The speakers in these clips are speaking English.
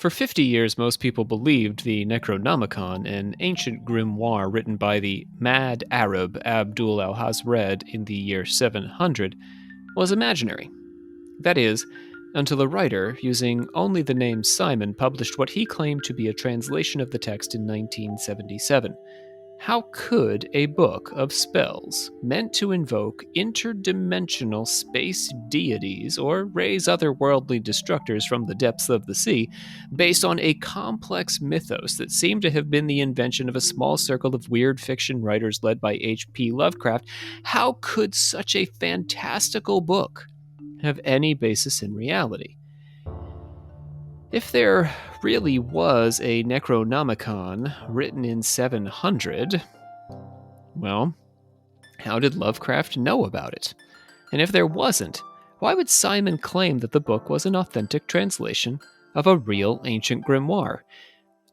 For 50 years, most people believed the Necronomicon, an ancient grimoire written by the mad Arab Abdul Alhazrad in the year 700, was imaginary. That is, until a writer, using only the name Simon, published what he claimed to be a translation of the text in 1977. How could a book of spells meant to invoke interdimensional space deities or raise otherworldly destructors from the depths of the sea, based on a complex mythos that seemed to have been the invention of a small circle of weird fiction writers led by H.P. Lovecraft, how could such a fantastical book have any basis in reality? If there really was a Necronomicon written in 700, well, how did Lovecraft know about it? And if there wasn't, why would Simon claim that the book was an authentic translation of a real ancient grimoire?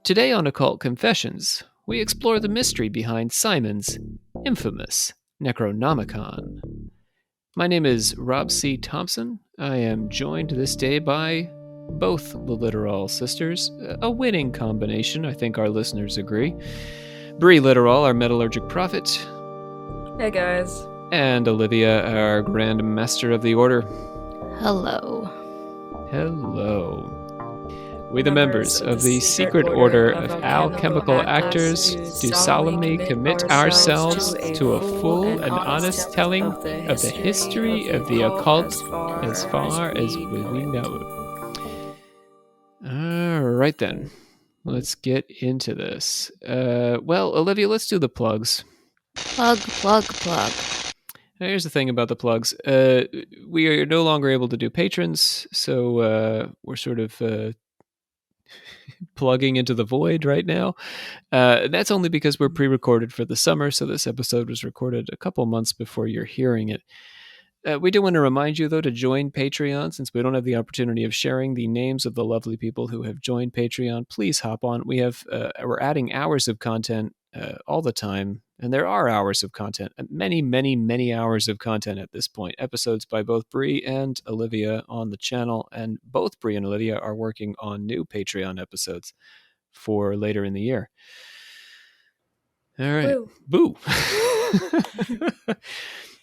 Today on Occult Confessions, we explore the mystery behind Simon's infamous Necronomicon. My name is Rob C. Thompson. I am joined this day by both the Literal sisters, a winning combination, I think our listeners agree. Bree Literal, our metallurgic prophet. Hey guys. And Olivia, our Grand Master of the Order. Hello. Hello. We, the members of the Secret Order of Alchemical Actors, do solemnly commit ourselves to a full and honest telling of the history of the occult as far as we know it. All right, then. Let's get into this. Well, Olivia, let's do the plugs. Plug. Now, here's the thing about the plugs. We are no longer able to do patrons, so we're sort of plugging into the void right now. That's only because we're pre-recorded for the summer, so this episode was recorded a couple months before you're hearing it. We do want to remind you, though, to join Patreon, since we don't have the opportunity of sharing the names of the lovely people who have joined Patreon. Please hop on. We're adding hours of content all the time, and there are hours of content, many hours of content at this point. Episodes by both Bree and Olivia on the channel, and both Bree and Olivia are working on new Patreon episodes for later in the year. All right. Boo.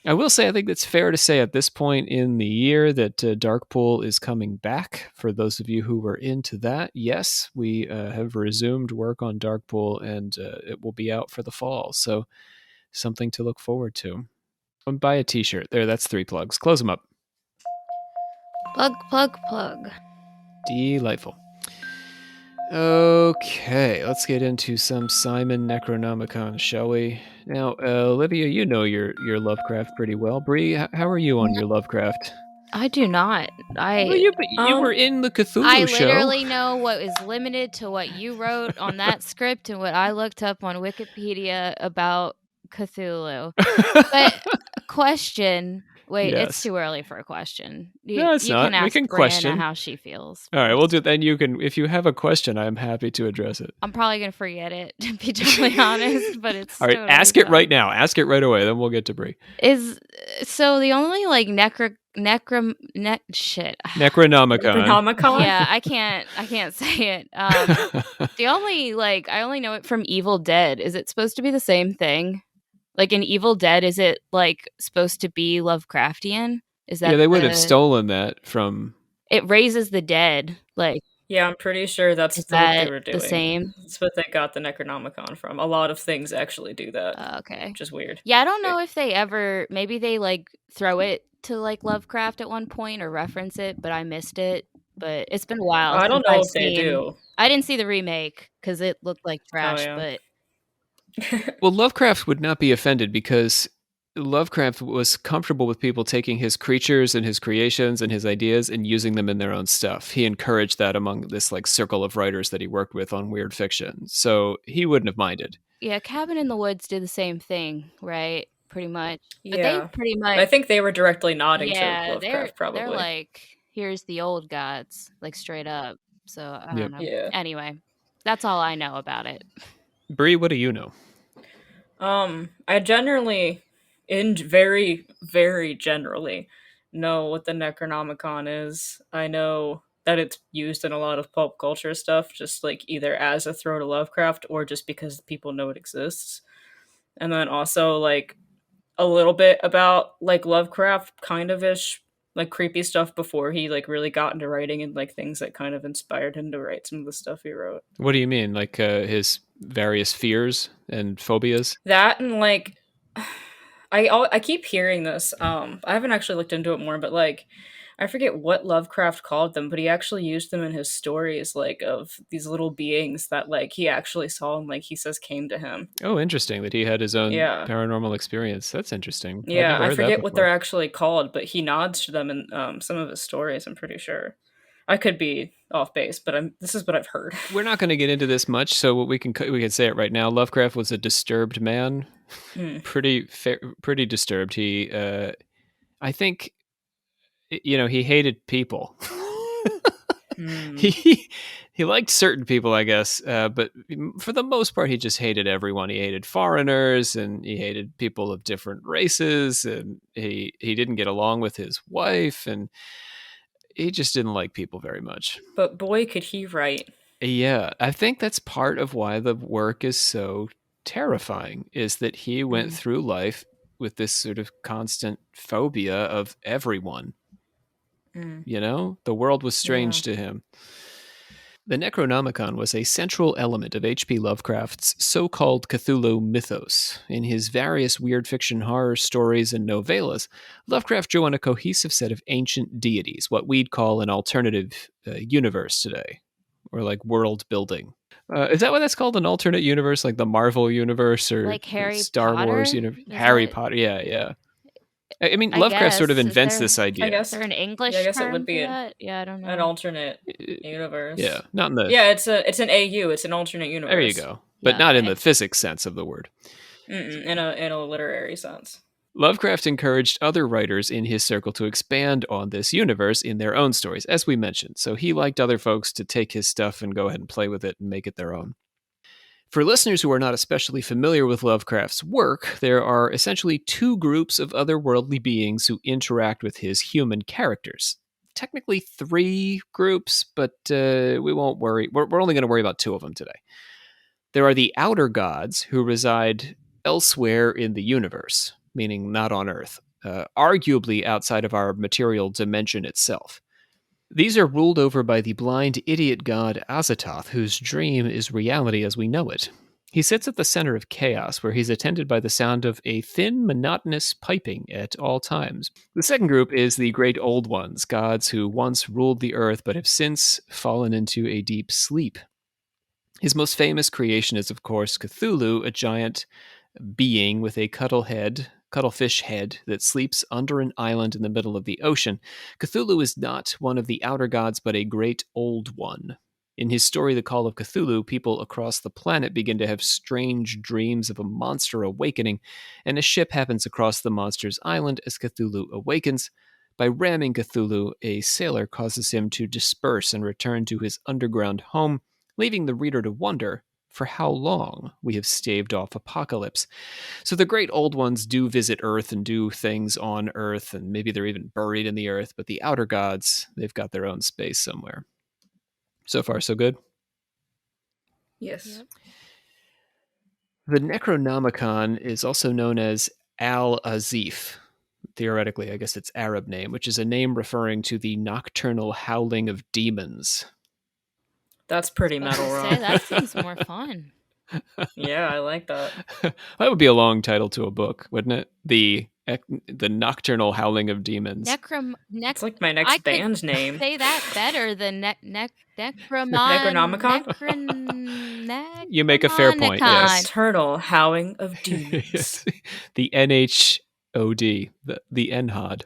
I will say, I think it's fair to say at this point in the year that Darkpool is coming back. For those of you who were into that, yes, we have resumed work on Darkpool, and it will be out for the fall. So something to look forward to. And buy a t-shirt. There, that's 3 plugs. Close them up. Plug. Delightful. Okay, let's get into some Simon Necronomicon, shall we? Now, Olivia, you know your Lovecraft pretty well. Bree, how are you on your Lovecraft? I do not. You were in the Cthulhu show. I literally know what is limited to what you wrote on that script and what I looked up on Wikipedia about Cthulhu. But question... Wait, yes. It's too early for a question. No, it's not. We can question how she feels. All right, we'll do. Then you can, if you have a question, I'm happy to address it. I'm probably gonna forget it, to be totally honest. But it's all right. Totally ask fun. It right now. Ask it right away. Then we'll get to Bree. So the only like Necronomicon. Yeah, I can't say it. The only I only know it from Evil Dead. Is it supposed to be the same thing? Like in Evil Dead, is it like supposed to be Lovecraftian? Is that they would have stolen that from... It raises the dead. Yeah, I'm pretty sure that's what they were doing. The same? That's what they got the Necronomicon from. A lot of things actually do that. Okay. Which is weird. Yeah, I don't know if they ever... Maybe they throw it to Lovecraft at one point or reference it, but I missed it. But it's been a while. I don't know if they do. I didn't see the remake because it looked like trash, but... Well, Lovecraft would not be offended because Lovecraft was comfortable with people taking his creatures and his creations and his ideas and using them in their own stuff. He encouraged that among this circle of writers that he worked with on weird fiction. So he wouldn't have minded. Yeah, Cabin in the Woods did the same thing, right? Pretty much. But yeah. They pretty much... I think they were directly nodding to Lovecraft, probably. They're like, here's the old gods, straight up. So, I don't know. Yeah. Anyway, that's all I know about it. Bree, what do you know? I generally, very, very generally, know what the Necronomicon is. I know that it's used in a lot of pulp culture stuff, just like either as a throw to Lovecraft or just because people know it exists. And then also like a little bit about like Lovecraft kind of ish like creepy stuff before he like really got into writing, and like things that kind of inspired him to write some of the stuff he wrote. What do you mean? Like his various fears and phobias? That and like I keep hearing this. I haven't actually looked into it more, but like I forget what Lovecraft called them, but he actually used them in his stories, like of these little beings that like he actually saw and like he says came to him. Oh, interesting that he had his own Yeah. paranormal experience. That's interesting. I've Yeah, never I heard that forget what they're before. actually called, but he nods to them in some of his stories, I'm pretty sure. I could be off base, but this is what I've heard. We're not going to get into this much, so what we can say it right now. Lovecraft was a disturbed man, pretty disturbed. He, I think, he hated people. He liked certain people, I guess, but for the most part, he just hated everyone. He hated foreigners, and he hated people of different races, and he didn't get along with his wife, and he just didn't like people very much. But boy, could he write. Yeah, I think that's part of why the work is so terrifying, is that he went through life with this sort of constant phobia of everyone. The world was strange to him. The Necronomicon was a central element of H.P. Lovecraft's so-called Cthulhu mythos. In his various weird fiction horror stories and novellas, Lovecraft drew on a cohesive set of ancient deities, what we'd call an alternative universe today, or like world building. Is that what that's called? An alternate universe, like the Marvel universe or like Harry Star Potter? Wars universe? Harry Potter, yeah. I mean, Lovecraft sort of invents this idea. I guess is there an English I guess term it would be for that? Yeah, I don't know. An alternate universe. Yeah, not in the. Yeah, it's an AU. It's an alternate universe. There you go, but not in the physics sense of the word. In a literary sense. Lovecraft encouraged other writers in his circle to expand on this universe in their own stories, as we mentioned. So he liked other folks to take his stuff and go ahead and play with it and make it their own. For listeners who are not especially familiar with Lovecraft's work, there are essentially two groups of otherworldly beings who interact with his human characters. Technically three groups, but we won't worry. We're only going to worry about two of them today. There are the outer gods who reside elsewhere in the universe, meaning not on Earth, arguably outside of our material dimension itself. These are ruled over by the blind idiot god Azathoth, whose dream is reality as we know it. He sits at the center of chaos, where he's attended by the sound of a thin, monotonous piping at all times. The second group is the Great Old Ones, gods who once ruled the earth but have since fallen into a deep sleep. His most famous creation is, of course, Cthulhu, a giant being with a cuttlefish head that sleeps under an island in the middle of the ocean. Cthulhu is not one of the outer gods, but a great old one. In his story, The Call of Cthulhu, people across the planet begin to have strange dreams of a monster awakening, and a ship happens across the monster's island as Cthulhu awakens. By ramming Cthulhu, a sailor causes him to disperse and return to his underground home, leaving the reader to wonder for how long we have staved off apocalypse. So the Great Old Ones do visit Earth and do things on Earth, and maybe they're even buried in the Earth, but the outer gods, they've got their own space somewhere. So far, so good? Yes. Yep. The Necronomicon is also known as Al-Azif. Theoretically, I guess it's Arab name, which is a name referring to the nocturnal howling of demons. That's pretty metal, Ron. That seems more fun. Yeah, I like that. That would be a long title to a book, wouldn't it? The nocturnal howling of demons. It's like my next band name. Say that better than Necronomicon. You make a fair point. Yes. Nocturnal howling of demons. The NHOD, the NHOD.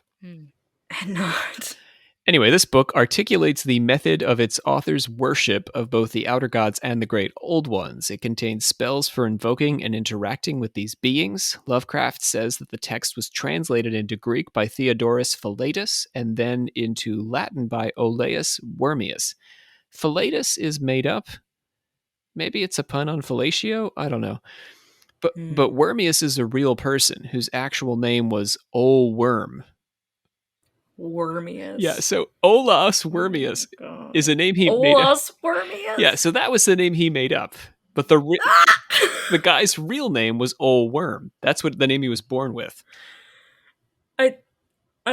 NHOD. Anyway, this book articulates the method of its author's worship of both the outer gods and the Great Old Ones. It contains spells for invoking and interacting with these beings. Lovecraft says that the text was translated into Greek by Theodorus Philetus and then into Latin by Olaus Wormius. Philetus is made up. Maybe it's a pun on fellatio? I don't know. But Wormius is a real person whose actual name was Ol Worm. Wormius. Yeah, so Olaus Wormius is a name he made up. Olaus Wormius? Yeah, so that was the name he made up. But the guy's real name was Ol Worm. That's what the name he was born with. I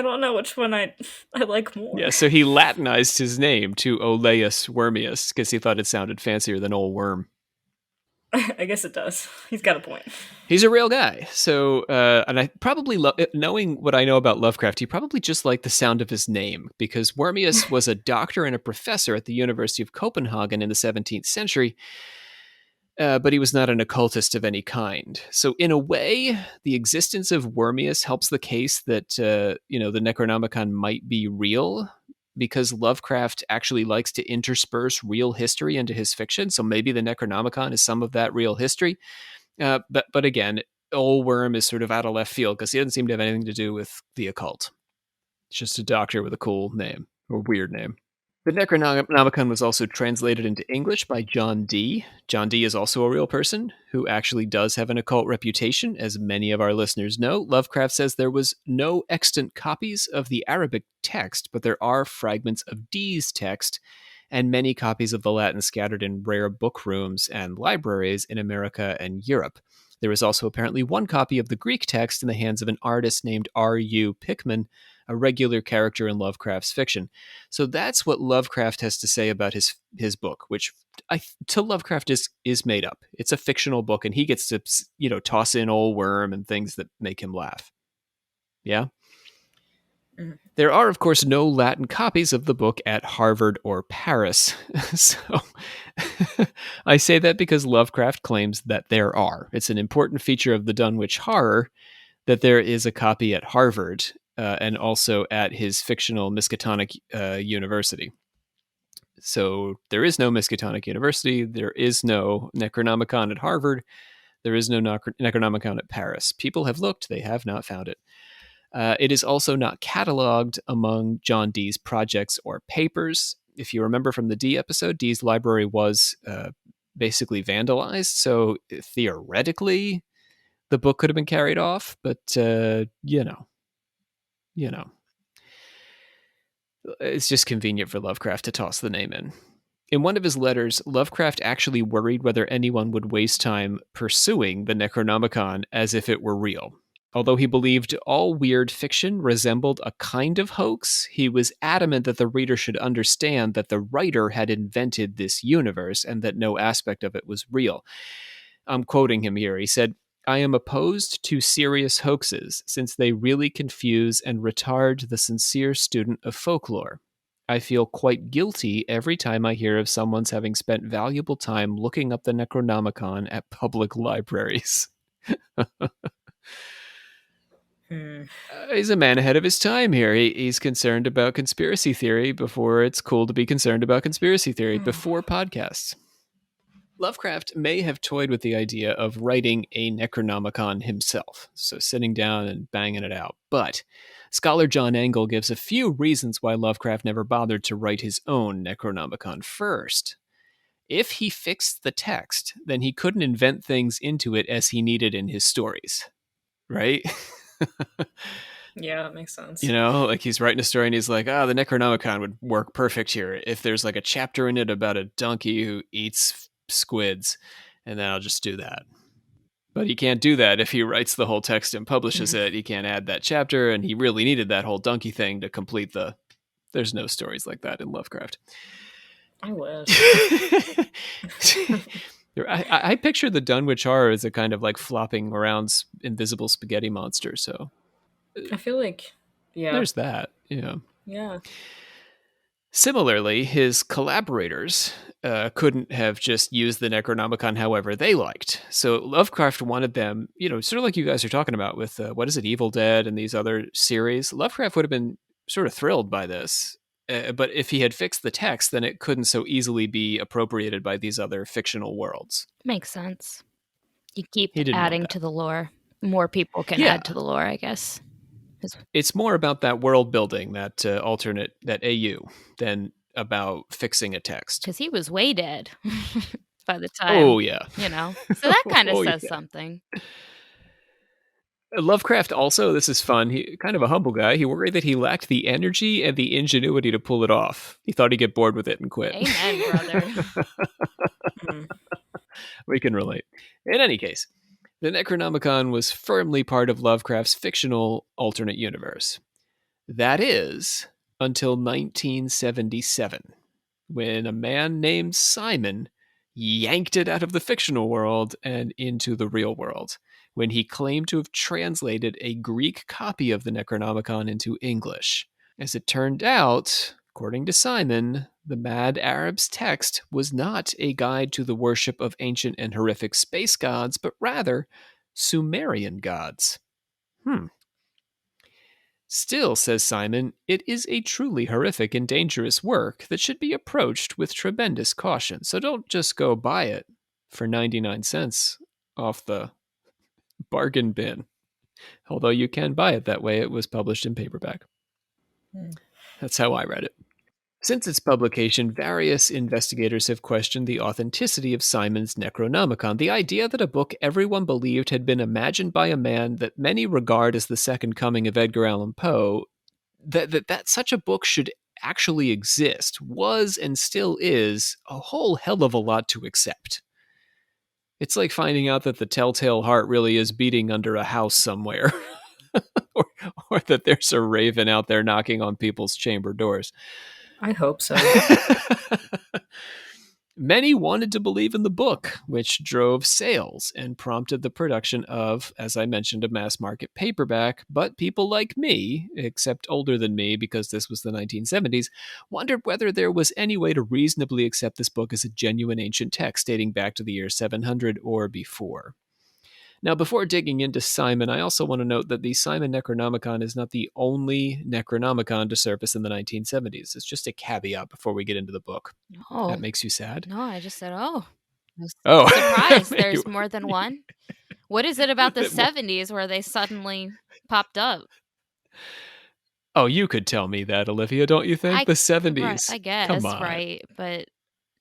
don't know which one I like more. Yeah, so he Latinized his name to Olaus Wormius because he thought it sounded fancier than Ol Worm. I guess it does. He's got a point. He's a real guy. So, and I probably, knowing what I know about Lovecraft, he probably just liked the sound of his name because Wormius was a doctor and a professor at the University of Copenhagen in the 17th century. But he was not an occultist of any kind. So, in a way, the existence of Wormius helps the case that the Necronomicon might be real, because Lovecraft actually likes to intersperse real history into his fiction. So maybe the Necronomicon is some of that real history. But again, Ol Worm is sort of out of left field because he doesn't seem to have anything to do with the occult. It's just a doctor with a cool name, or weird name. The Necronomicon was also translated into English by John Dee. John Dee is also a real person who actually does have an occult reputation, as many of our listeners know. Lovecraft says there was no extant copies of the Arabic text, but there are fragments of Dee's text and many copies of the Latin scattered in rare book rooms and libraries in America and Europe. There is also apparently one copy of the Greek text in the hands of an artist named R.U. Pickman, a regular character in Lovecraft's fiction. So that's what Lovecraft has to say about his book, which to Lovecraft is made up. It's a fictional book, and he gets to toss in Ol Worm and things that make him laugh. Yeah? Mm-hmm. There are, of course, no Latin copies of the book at Harvard or Paris. So I say that because Lovecraft claims that there are. It's an important feature of the Dunwich Horror that there is a copy at Harvard and also at his fictional Miskatonic University. So there is no Miskatonic University. There is no Necronomicon at Harvard. There is no Necronomicon at Paris. People have looked. They have not found it. It is also not cataloged among John Dee's projects or papers. If you remember from the Dee episode, Dee's library was basically vandalized. So theoretically, the book could have been carried off. But, it's just convenient for Lovecraft to toss the name in. In one of his letters, Lovecraft actually worried whether anyone would waste time pursuing the Necronomicon as if it were real. Although he believed all weird fiction resembled a kind of hoax, he was adamant that the reader should understand that the writer had invented this universe and that no aspect of it was real. I'm quoting him here. He said, "I am opposed to serious hoaxes, since they really confuse and retard the sincere student of folklore. I feel quite guilty every time I hear of someone's having spent valuable time looking up the Necronomicon at public libraries." He's a man ahead of his time here. He's concerned about conspiracy theory before it's cool to be concerned about conspiracy theory, before podcasts. Lovecraft may have toyed with the idea of writing a Necronomicon himself, so sitting down and banging it out. But scholar John Engel gives a few reasons why Lovecraft never bothered to write his own Necronomicon first. If he fixed the text, then he couldn't invent things into it as he needed in his stories, right? Yeah, that makes sense. Like he's writing a story and he's like, the Necronomicon would work perfect here if there's like a chapter in it about a donkey who eats squids, and then I'll just do that. But he can't do that if he writes the whole text and publishes it. He can't add that chapter, and he really needed that whole donkey thing to complete there's no stories like that in Lovecraft. I wish. I picture the Dunwich Horror as a kind of like flopping around invisible spaghetti monster. So I feel like, yeah, there's that. Yeah. Yeah. Similarly, his collaborators couldn't have just used the Necronomicon however they liked. So Lovecraft wanted them, sort of like you guys are talking about with, Evil Dead and these other series. Lovecraft would have been sort of thrilled by this. But if he had fixed the text, then it couldn't so easily be appropriated by these other fictional worlds. Makes sense. You keep adding to the lore. More people can add to the lore, I guess. It's more about that world building, that alternate, that AU, than about fixing a text. Because he was way dead by the time. Oh, yeah. So that kind of says something. Lovecraft also, this is fun, he kind of a humble guy. He worried that he lacked the energy and the ingenuity to pull it off. He thought he'd get bored with it and quit. Amen, brother. We can relate. In any case, the Necronomicon was firmly part of Lovecraft's fictional alternate universe. That is, until 1977, when a man named Simon yanked it out of the fictional world and into the real world, when he claimed to have translated a Greek copy of the Necronomicon into English. As it turned out, according to Simon, the Mad Arab's text was not a guide to the worship of ancient and horrific space gods, but rather Sumerian gods. Still, says Simon, it is a truly horrific and dangerous work that should be approached with tremendous caution. So don't just go buy it for 99 cents off the bargain bin. Although you can buy it that way, it was published in paperback. That's how I read it. Since its publication, various investigators have questioned the authenticity of Simon's Necronomicon, the idea that a book everyone believed had been imagined by a man that many regard as the second coming of Edgar Allan Poe, that such a book should actually exist, was and still is a whole hell of a lot to accept. It's like finding out that the telltale heart really is beating under a house somewhere. or that there's a raven out there knocking on people's chamber doors. I hope so. Many wanted to believe in the book, which drove sales and prompted the production of, as I mentioned, a mass market paperback. But people like me, except older than me because this was the 1970s, wondered whether there was any way to reasonably accept this book as a genuine ancient text dating back to the year 700 or before. Now, before digging into Simon, I also want to note that the Simon Necronomicon is not the only Necronomicon to surface in the 1970s. It's just a caveat before we get into the book. Oh. That makes you sad? No, I just said, I was Oh. surprised. There's more than one. What is it about the 70s where they suddenly popped up? Oh, you could tell me that, Olivia, don't you think? The 70s. Right, I guess, come on. right, but...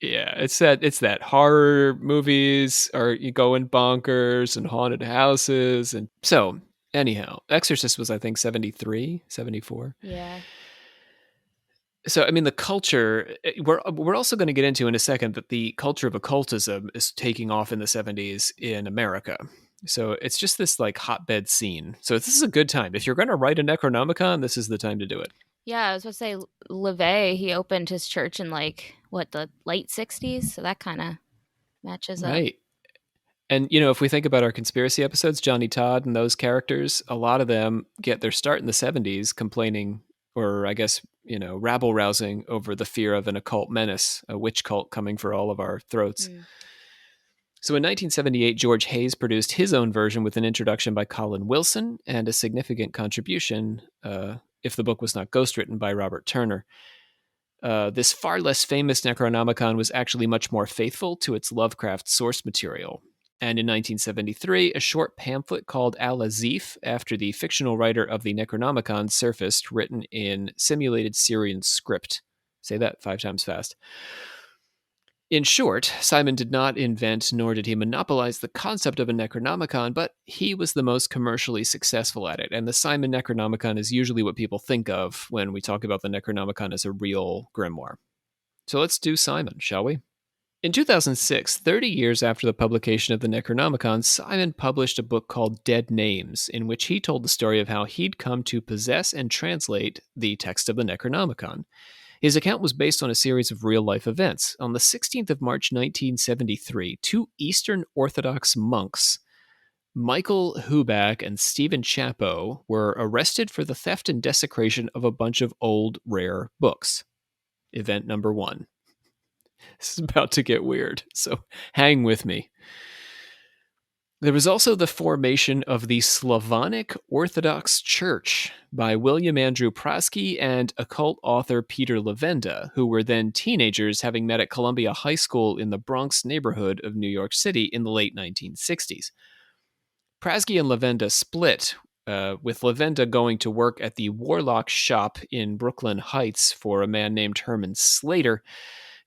Yeah, it's that horror movies are going bonkers and haunted houses. And so, anyhow, Exorcist was, I think, 73, 74. Yeah. So, I mean, the culture, we're also going to get into in a second that the culture of occultism is taking off in the 70s in America. So it's just this like hotbed scene. So this is a good time. If you're going to write a Necronomicon, this is the time to do it. Yeah, I was going to say, LeVay, he opened his church in the late 60s? So that kind of matches up. Right. And, if we think about our conspiracy episodes, Johnny Todd and those characters, a lot of them get their start in the 70s complaining, or I guess, rabble-rousing over the fear of an occult menace, a witch cult coming for all of our throats. So in 1978, George Hayes produced his own version with an introduction by Colin Wilson and a significant contribution, if the book was not ghostwritten, by Robert Turner. This far less famous Necronomicon was actually much more faithful to its Lovecraft source material. And in 1973, a short pamphlet called Al-Azif, after the fictional writer of the Necronomicon, surfaced, written in simulated Syrian script. Say that 5 times fast. In short, Simon did not invent nor did he monopolize the concept of a Necronomicon, but he was the most commercially successful at it. And the Simon Necronomicon is usually what people think of when we talk about the Necronomicon as a real grimoire. So let's do Simon, shall we? In 2006, 30 years after the publication of the Necronomicon, Simon published a book called Dead Names, in which he told the story of how he'd come to possess and translate the text of the Necronomicon. His account was based on a series of real-life events. On the 16th of March, 1973, 2 Eastern Orthodox monks, Michael Huback and Stephen Chapo, were arrested for the theft and desecration of a bunch of old, rare books. Event number 1. This is about to get weird, so hang with me. There was also the formation of the Slavonic Orthodox Church by William Andrew Praski and occult author Peter Levenda, who were then teenagers having met at Columbia High School in the Bronx neighborhood of New York City in the late 1960s. Praski and Levenda split, with Levenda going to work at the Warlock shop in Brooklyn Heights for a man named Herman Slater,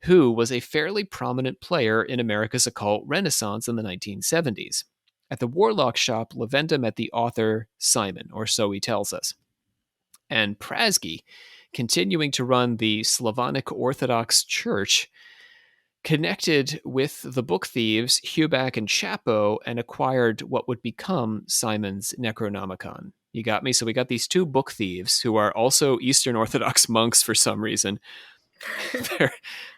who was a fairly prominent player in America's occult renaissance in the 1970s. At the Warlock shop, Lavenda met the author Simon, or so he tells us. And Prasky, continuing to run the Slavonic Orthodox Church, connected with the book thieves Huback and Chapo and acquired what would become Simon's Necronomicon. You got me? So we got these two book thieves who are also Eastern Orthodox monks for some reason.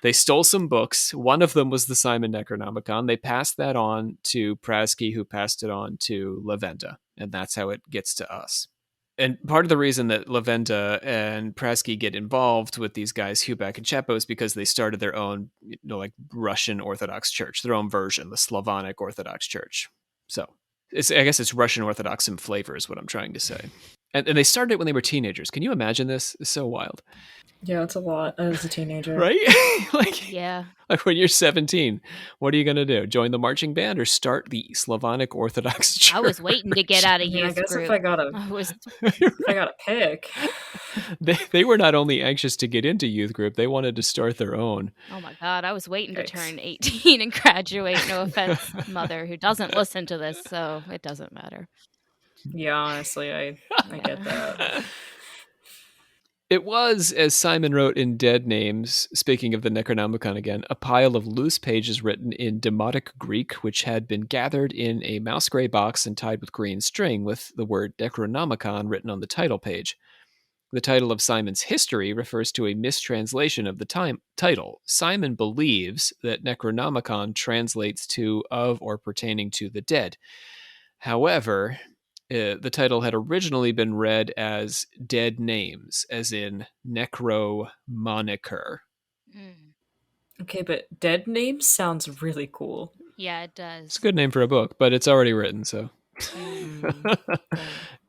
They stole some books. One of them was the Simon Necronomicon. They passed that on to Prasky, who passed it on to Lavenda. And that's how it gets to us. And part of the reason that Lavenda and Prasky get involved with these guys, Huback and Chapo, is because they started their own, like Russian Orthodox Church, their own version, the Slavonic Orthodox Church. So I guess it's Russian Orthodox in flavor is what I'm trying to say. And they started it when they were teenagers. Can you imagine this? It's so wild. Yeah, it's a lot as a teenager. Right? Like when you're 17, what are you going to do? Join the marching band or start the Slavonic Orthodox Church? I was waiting to get out of youth I guess group. if I gotta pick. They were not only anxious to get into youth group, they wanted to start their own. Oh my God, I was waiting to turn 18 and graduate. No offense, mother, who doesn't listen to this, so it doesn't matter. Yeah, honestly, I get that. It was, as Simon wrote in Dead Names, speaking of the Necronomicon again, a pile of loose pages written in Demotic Greek, which had been gathered in a mouse gray box and tied with green string, with the word Necronomicon written on the title page. The title of Simon's history refers to a mistranslation of the title. Simon believes that Necronomicon translates to of or pertaining to the dead. However, the title had originally been read as Dead Names, as in Necromoniker. Okay, but Dead Names sounds really cool. Yeah, it does. It's a good name for a book, but it's already written, so.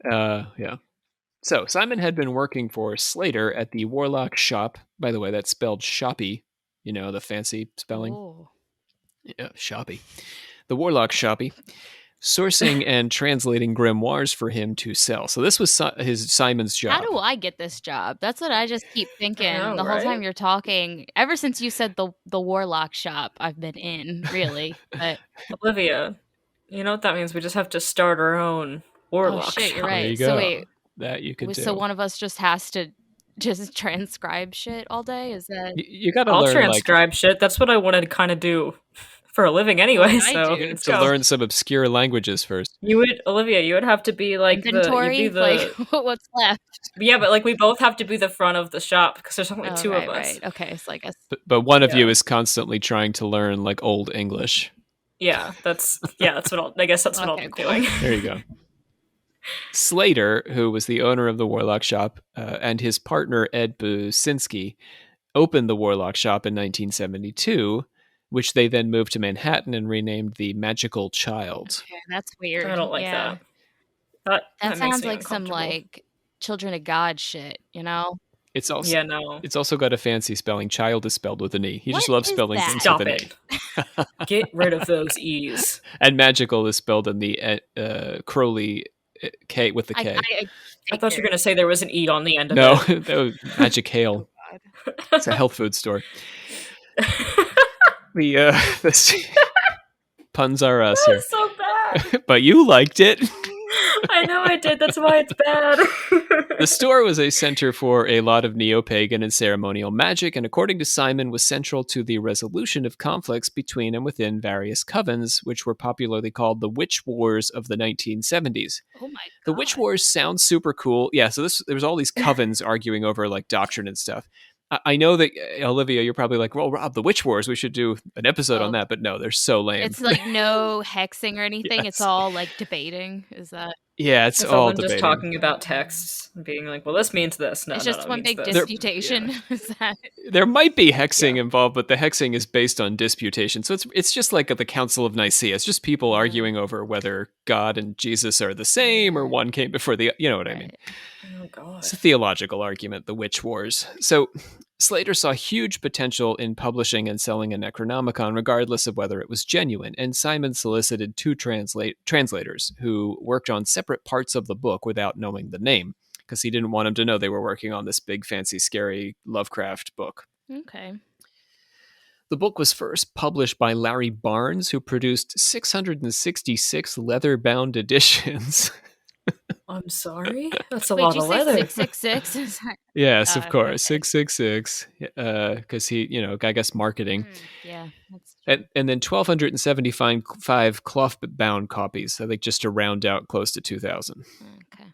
Yeah. So, Simon had been working for Slater at the Warlock shop. By the way, that's spelled shoppy. You know, the fancy spelling. Oh. Yeah, shoppy. The Warlock shoppy. Sourcing and translating grimoires for him to sell. So this was Simon's job. How do I get this job? That's what I just keep thinking know, the whole right? time you're talking. Ever since you said the Warlock shop, I've been in, really. But Olivia, you know what that means? We just have to start our own Warlock shit, shop. you're right. There you So go. wait, that you could do. So one of us just has to just transcribe shit all day? Is that you got to I'll learn transcribe shit. That's what I wanted to kind of do for a living anyway. So you have to learn some obscure languages first. You would, Olivia. You would have to be like inventory. Like what's left? Yeah, but like we both have to be the front of the shop because there's only two of us. Right. Okay, so I guess. But one of you is constantly trying to learn like Old English. Yeah, that's what I guess that's what I'll be doing. There you go. Slater, who was the owner of the Warlock shop, and his partner Ed Businski opened the Warlock shop in 1972, which they then moved to Manhattan and renamed the Magical Child. Okay, that's weird. I don't like that. That sounds like some like Children of God shit, you know? It's also It's also got a fancy spelling. Child is spelled with an E. He just loves spelling things Stop with an it. Get rid of those E's. And magical is spelled in the Crowley K with the K. I thought you were going to say there was an E on the end of no, it. No, Magic Hale. It's a health food store. The puns are us here. That's so bad. But you liked it. I know I did. That's why it's bad. The store was a center for a lot of neo-pagan and ceremonial magic, and according to Simon, was central to the resolution of conflicts between and within various covens, which were popularly called the Witch Wars of the 1970s. Oh my God. The Witch Wars sounds super cool. Yeah, so there was all these covens arguing over like doctrine and stuff. I know that, Olivia, you're probably like, well, Rob, the Witch Wars, we should do an episode on that. But no, they're so lame. It's like no hexing or anything. Yes. It's all like debating. Is that? Yeah, it's all debating. Just talking about texts and being like, well, this means this. No, it's just one big disputation. Is that? There might be hexing involved, but the hexing is based on disputation. So it's just like at the Council of Nicaea. It's just people arguing over whether God and Jesus are the same or one came before the, you know what I mean? Oh, God. It's a theological argument, the Witch Wars. So Slater saw huge potential in publishing and selling a Necronomicon, regardless of whether it was genuine, and Simon solicited two translators who worked on separate parts of the book without knowing the name, because he didn't want them to know they were working on this big, fancy, scary Lovecraft book. Okay. The book was first published by Larry Barnes, who produced 666 leather-bound editions. I'm sorry? That's a Wait, lot did you of say leather. 666? Yes, of course, Okay. 666, because he, I guess marketing. Yeah, that's true. And then 1,275 cloth-bound copies, I think just to round out close to 2,000. Okay.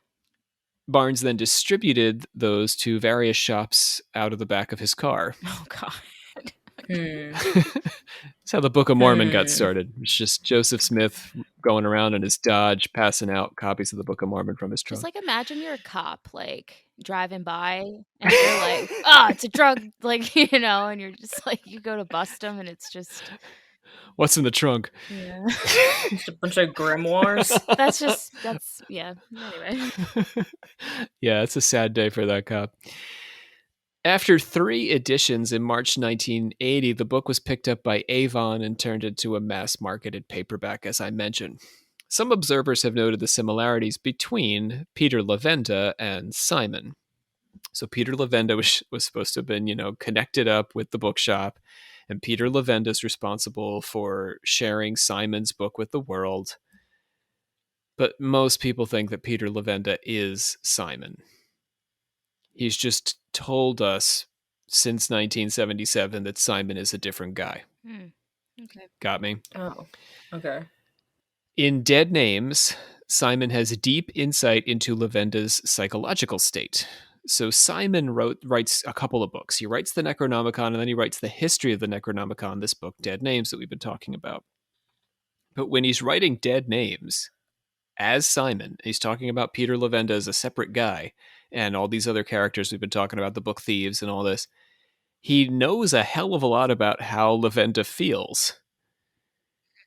Barnes then distributed those to various shops out of the back of his car. Oh, God. That's how the Book of Mormon got started. It's just Joseph Smith going around in his Dodge, passing out copies of the Book of Mormon from his trunk. Just like imagine you're a cop, like driving by, and you're like, "Oh, it's a drug," like and you're just like, you go to bust them, and it's just what's in the trunk? Yeah, just a bunch of grimoires. that's yeah. Anyway, yeah, it's a sad day for that cop. After 3 editions in March 1980, the book was picked up by Avon and turned into a mass-marketed paperback, as I mentioned. Some observers have noted the similarities between Peter Lavenda and Simon. So Peter Lavenda was supposed to have been, connected up with the bookshop, and Peter Lavenda is responsible for sharing Simon's book with the world. But most people think that Peter Lavenda is Simon. He's just told us since 1977 that Simon is a different guy. Okay. Got me? Oh, okay. In Dead Names, Simon has deep insight into Lavenda's psychological state. So Simon writes a couple of books. He writes the Necronomicon, and then he writes the history of the Necronomicon, this book, Dead Names, that we've been talking about. But when he's writing Dead Names as Simon, he's talking about Peter Lavenda as a separate guy, and all these other characters we've been talking about, the book thieves and all this. He knows a hell of a lot about how Lavenda feels.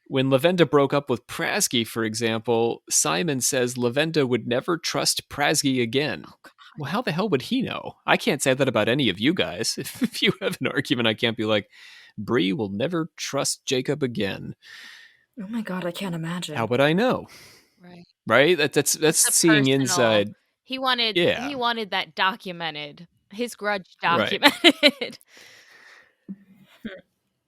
When Lavenda broke up with Prasky, for example, Simon says Lavenda would never trust Prasky again. Oh, well, how the hell would he know? I can't say that about any of you guys. If you have an argument, I can't be like, Bree will never trust Jacob again. Oh my God, I can't imagine. How would I know? Right? That's seeing personal. inside. He wanted that documented. His grudge documented. Right.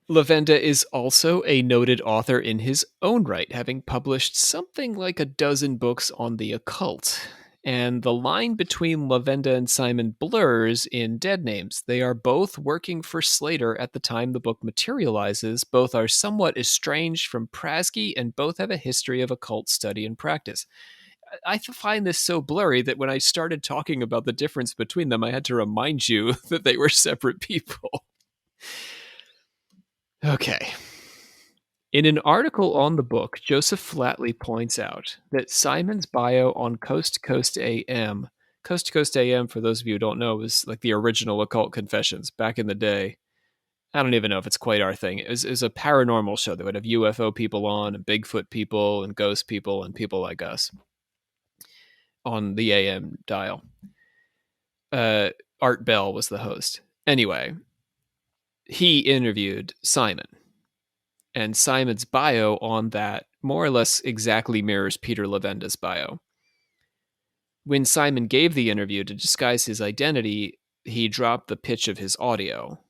Lavenda is also a noted author in his own right, having published something like a dozen books on the occult. And the line between Lavenda and Simon blurs in Dead Names. They are both working for Slater at the time the book materializes. Both are somewhat estranged from Prasky, and both have a history of occult study and practice. I find this so blurry that when I started talking about the difference between them, I had to remind you that they were separate people. Okay. In an article on the book, Joseph Flatley points out that Simon's bio on Coast to Coast AM, Coast to Coast AM, for those of you who don't know, was like the original Occult Confessions back in the day. I don't even know if it's quite our thing. It was a paranormal show that would have UFO people on, and Bigfoot people, and ghost people, and people like us on the AM dial. Art Bell was the host. Anyway, he interviewed Simon. And Simon's bio on that more or less exactly mirrors Peter Lavenda's bio. When Simon gave the interview to disguise his identity, he dropped the pitch of his audio.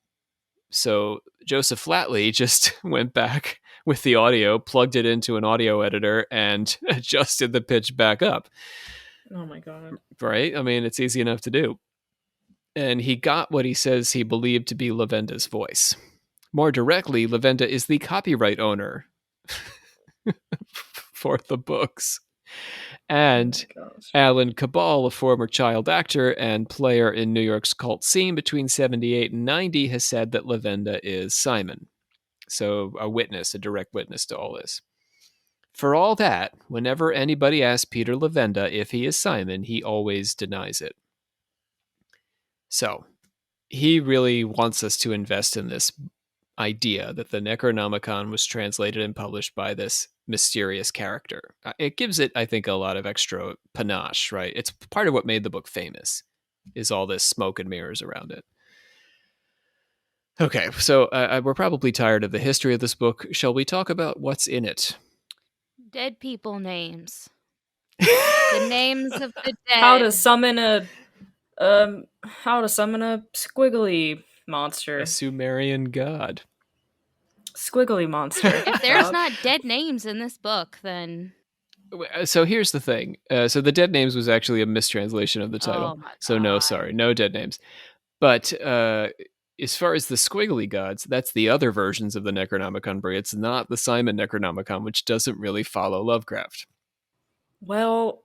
So Joseph Flatley just went back with the audio, plugged it into an audio editor, and adjusted the pitch back up. Oh my God. Right? I mean, it's easy enough to do. And he got what he says he believed to be Lavenda's voice. More directly, Lavenda is the copyright owner for the books. And Alan Cabal, a former child actor and player in New York's cult scene between 78 and 90, has said that Lavenda is Simon. So a direct witness to all this. For all that, whenever anybody asks Peter Lavenda if he is Simon, he always denies it. So he really wants us to invest in this idea that the Necronomicon was translated and published by this mysterious character. It gives it, I think, a lot of extra panache, right? It's part of what made the book famous, is all this smoke and mirrors around it. Okay, so we're probably tired of the history of this book. Shall we talk about what's in it? Dead people names. The names of the dead. How to summon a squiggly monster. A Sumerian god. Squiggly monster. If there's Rob. not dead names in this book, then So here's the thing. So the dead names was actually a mistranslation of the title. oh my god. So no, sorry, no dead names. But as far as the squiggly gods, that's the other versions of the Necronomicon, Brie. It's not the Simon Necronomicon, which doesn't really follow Lovecraft. Well,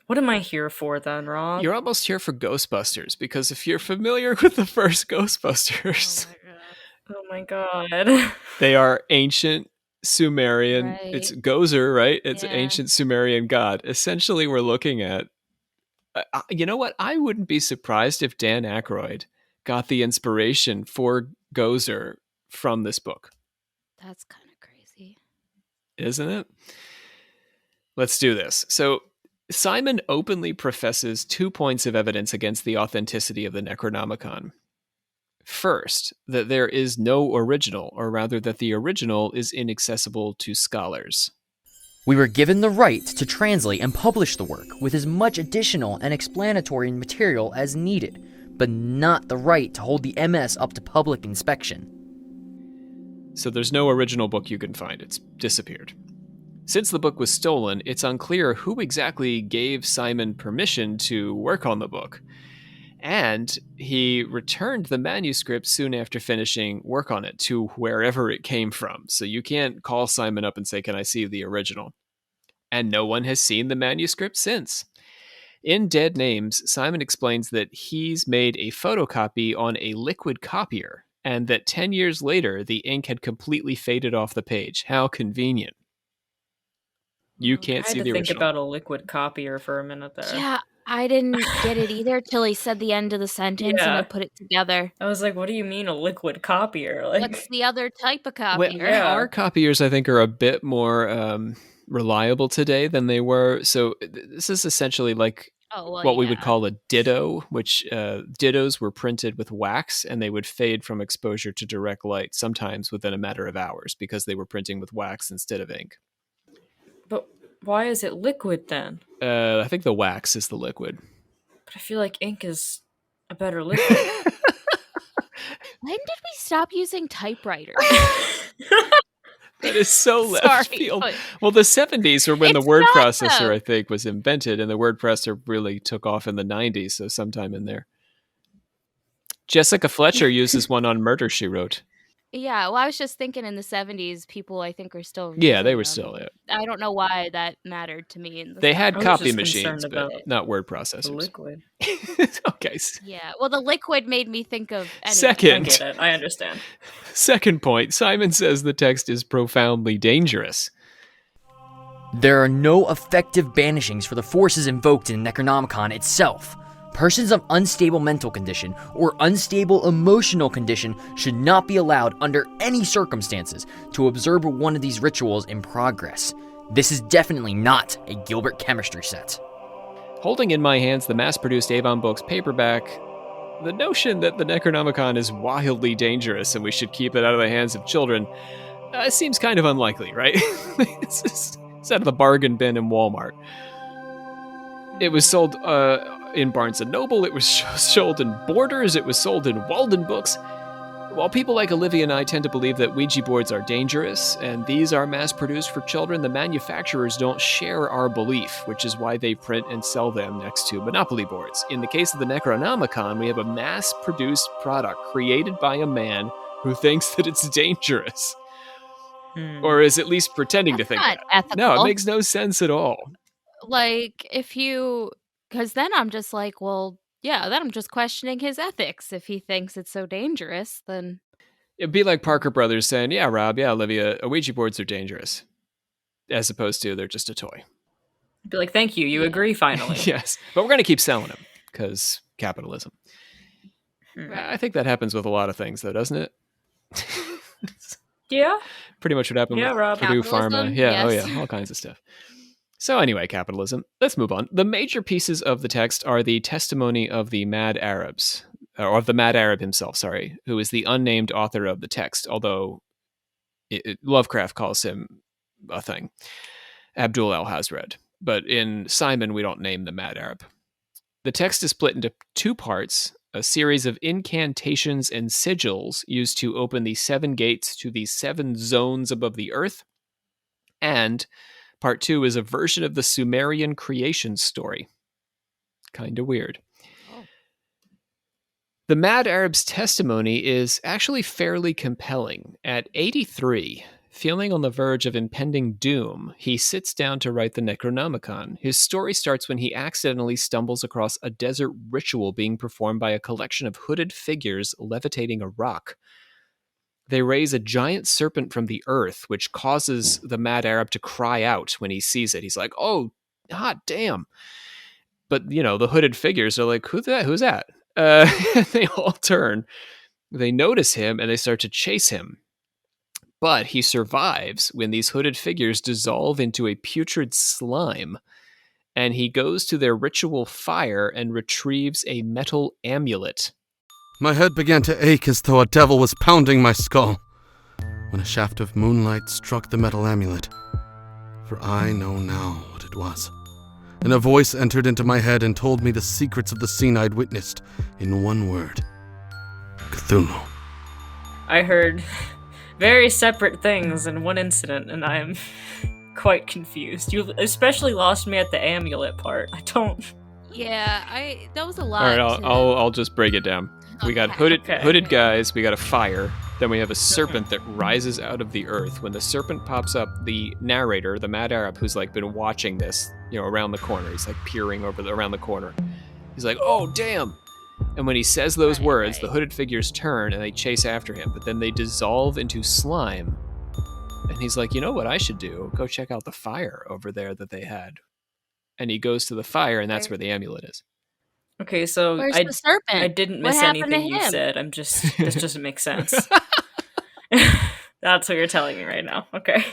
what am I here for then, Rob? You're almost here for Ghostbusters, because if you're familiar with the first Ghostbusters, Oh my god. they are ancient Sumerian. Right. It's Gozer, right? It's Yeah. ancient Sumerian god. Essentially, we're looking at. You know what? I wouldn't be surprised if Dan Aykroyd got the inspiration for Gozer from this book. That's kind of crazy. Isn't it? Let's do this. So, Simon openly professes 2 points of evidence against the authenticity of the Necronomicon. First, that there is no original, or rather that the original is inaccessible to scholars. We were given the right to translate and publish the work with as much additional and explanatory material as needed, but not the right to hold the MS up to public inspection. So there's no original book you can find. It's disappeared. Since the book was stolen, it's unclear who exactly gave Simon permission to work on the book. And he returned the manuscript soon after finishing work on it to wherever it came from. So you can't call Simon up and say, "Can I see the original?" And no one has seen the manuscript since. In Dead Names, Simon explains that he's made a photocopy on a liquid copier, and that 10 years later, the ink had completely faded off the page. How convenient. You can't I see had the to think original. about a liquid copier for a minute there. Yeah, I didn't get it either till he said the end of the sentence and I Yeah. put it together. I was like, what do you mean a liquid copier? Like, What's the other type of Well, copier? Yeah. our copiers, I think, are a bit more reliable today than they were. So this is essentially like Oh, well, what we yeah. would call a ditto, which dittos were printed with wax, and they would fade from exposure to direct light, sometimes within a matter of hours, because they were printing with wax instead of ink. but why is it liquid then? I think the wax is the liquid. But I feel like ink is a better liquid. When did we stop using typewriters? That is so left Sorry, field. but Well, the 70s were when the It's word not, processor, though. I think, was invented, and the word processor really took off in the 90s, so sometime in there. Jessica Fletcher uses one on Murder, She Wrote. yeah, well, I was just thinking in the 70s, people I think are still Yeah, they using were them. still it. I don't know why that mattered to me in the They had I was copy just machines, concerned but about not word the processors. liquid. Okay. Yeah, well, the liquid made me think of anyway. I Second. get it. I understand. Second point, Simon says the text is profoundly dangerous. There are no effective banishings for the forces invoked in Necronomicon itself. Persons of unstable mental condition or unstable emotional condition should not be allowed under any circumstances to observe one of these rituals in progress. This is definitely not a Gilbert chemistry set. Holding in my hands the mass-produced Avon Books paperback, the notion that the Necronomicon is wildly dangerous and we should keep it out of the hands of children seems kind of unlikely, right? It's out of the bargain bin in Walmart. It was sold in Barnes & Noble, it was sold in Borders, it was sold in Walden Books. While people like Olivia and I tend to believe that Ouija boards are dangerous and these are mass-produced for children, the manufacturers don't share our belief, which is why they print and sell them next to Monopoly boards. In the case of the Necronomicon, we have a mass-produced product created by a man who thinks that it's dangerous. Or is at least pretending to think That's that. not ethical. No, it makes no sense at all. Like, if you... Because then I'm just like, well, yeah, then I'm just questioning his ethics. If he thinks it's so dangerous, then... It'd be like Parker Brothers saying, yeah, Rob, yeah, Olivia, Ouija boards are dangerous. As opposed to they're just a toy. Be like, thank you. You Yeah. agree finally. Yes, but we're going to keep selling them because capitalism. Right. I think that happens with a lot of things, though, doesn't it? Yeah. Pretty much what happened Yeah, with Rob. Purdue Capitalism? Pharma. Yeah, oh Yes. yeah, all kinds of stuff. So anyway, capitalism. Let's move on. The major pieces of the text are the testimony of the Mad Arabs, or of the Mad Arab himself, sorry, who is the unnamed author of the text, although Lovecraft calls him a thing, Abdul Alhazrad. But in Simon, we don't name the Mad Arab. The text is split into 2 parts. a series of incantations and sigils used to open the 7 gates to the 7 zones above the earth. And part 2 is a version of the Sumerian creation story. Kind of weird. Oh. The Mad Arab's testimony is actually fairly compelling. At 83, feeling on the verge of impending doom, he sits down to write the Necronomicon. His story starts when he accidentally stumbles across a desert ritual being performed by a collection of hooded figures levitating a rock. They raise a giant serpent from the earth, which causes the Mad Arab to cry out when he sees it. He's like, oh, hot damn. But, the hooded figures are like, who's that? Who's that? They all turn. They notice him, and they start to chase him. But he survives when these hooded figures dissolve into a putrid slime. And he goes to their ritual fire and retrieves a metal amulet. My head began to ache as though a devil was pounding my skull, when a shaft of moonlight struck the metal amulet. For I know now what it was. And a voice entered into my head and told me the secrets of the scene I'd witnessed in one word. Cthulhu. I heard very separate things in one incident, and I am quite confused. You especially lost me at the amulet part. I don't... Yeah, that was a lot. All right, I'll just break it down. We got hooded guys, we got a fire, then we have a serpent that rises out of the earth. When the serpent pops up, the narrator, the Mad Arab, who's like been watching this, around the corner, he's like peering around the corner. He's like, oh, damn. And when he says those words, the hooded figures turn and they chase after him, but then they dissolve into slime. And he's like, you know what I should do? Go check out the fire over there that they had. And he goes to the fire, and that's where the amulet is. Okay, so where's the serpent? I didn't miss anything you said. This doesn't make sense. That's what you're telling me right now. Okay.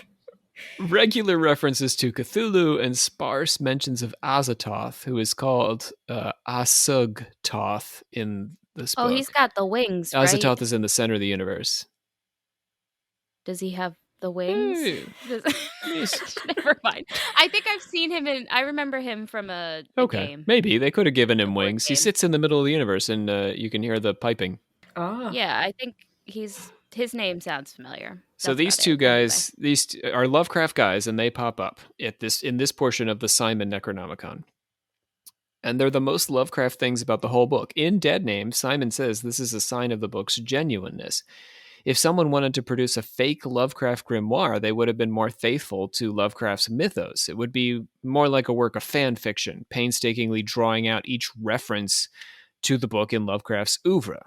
Regular references to Cthulhu and sparse mentions of Azathoth, who is called Asug-Toth in this book. Oh, he's got the wings, right? Azathoth is in the center of the universe. Does he have the wings? Hey. Never mind. I think I've seen him I remember him from a game. Maybe. They could have given him wings. Game. He sits in the middle of the universe, and you can hear the piping. Oh. Yeah, I think his name sounds familiar. So these two guys, these are Lovecraft guys, and they pop up in this portion of the Simon Necronomicon. And they're the most Lovecraft things about the whole book. In Dead Name, Simon says this is a sign of the book's genuineness. If someone wanted to produce a fake Lovecraft grimoire, they would have been more faithful to Lovecraft's mythos. It would be more like a work of fan fiction, painstakingly drawing out each reference to the book in Lovecraft's oeuvre.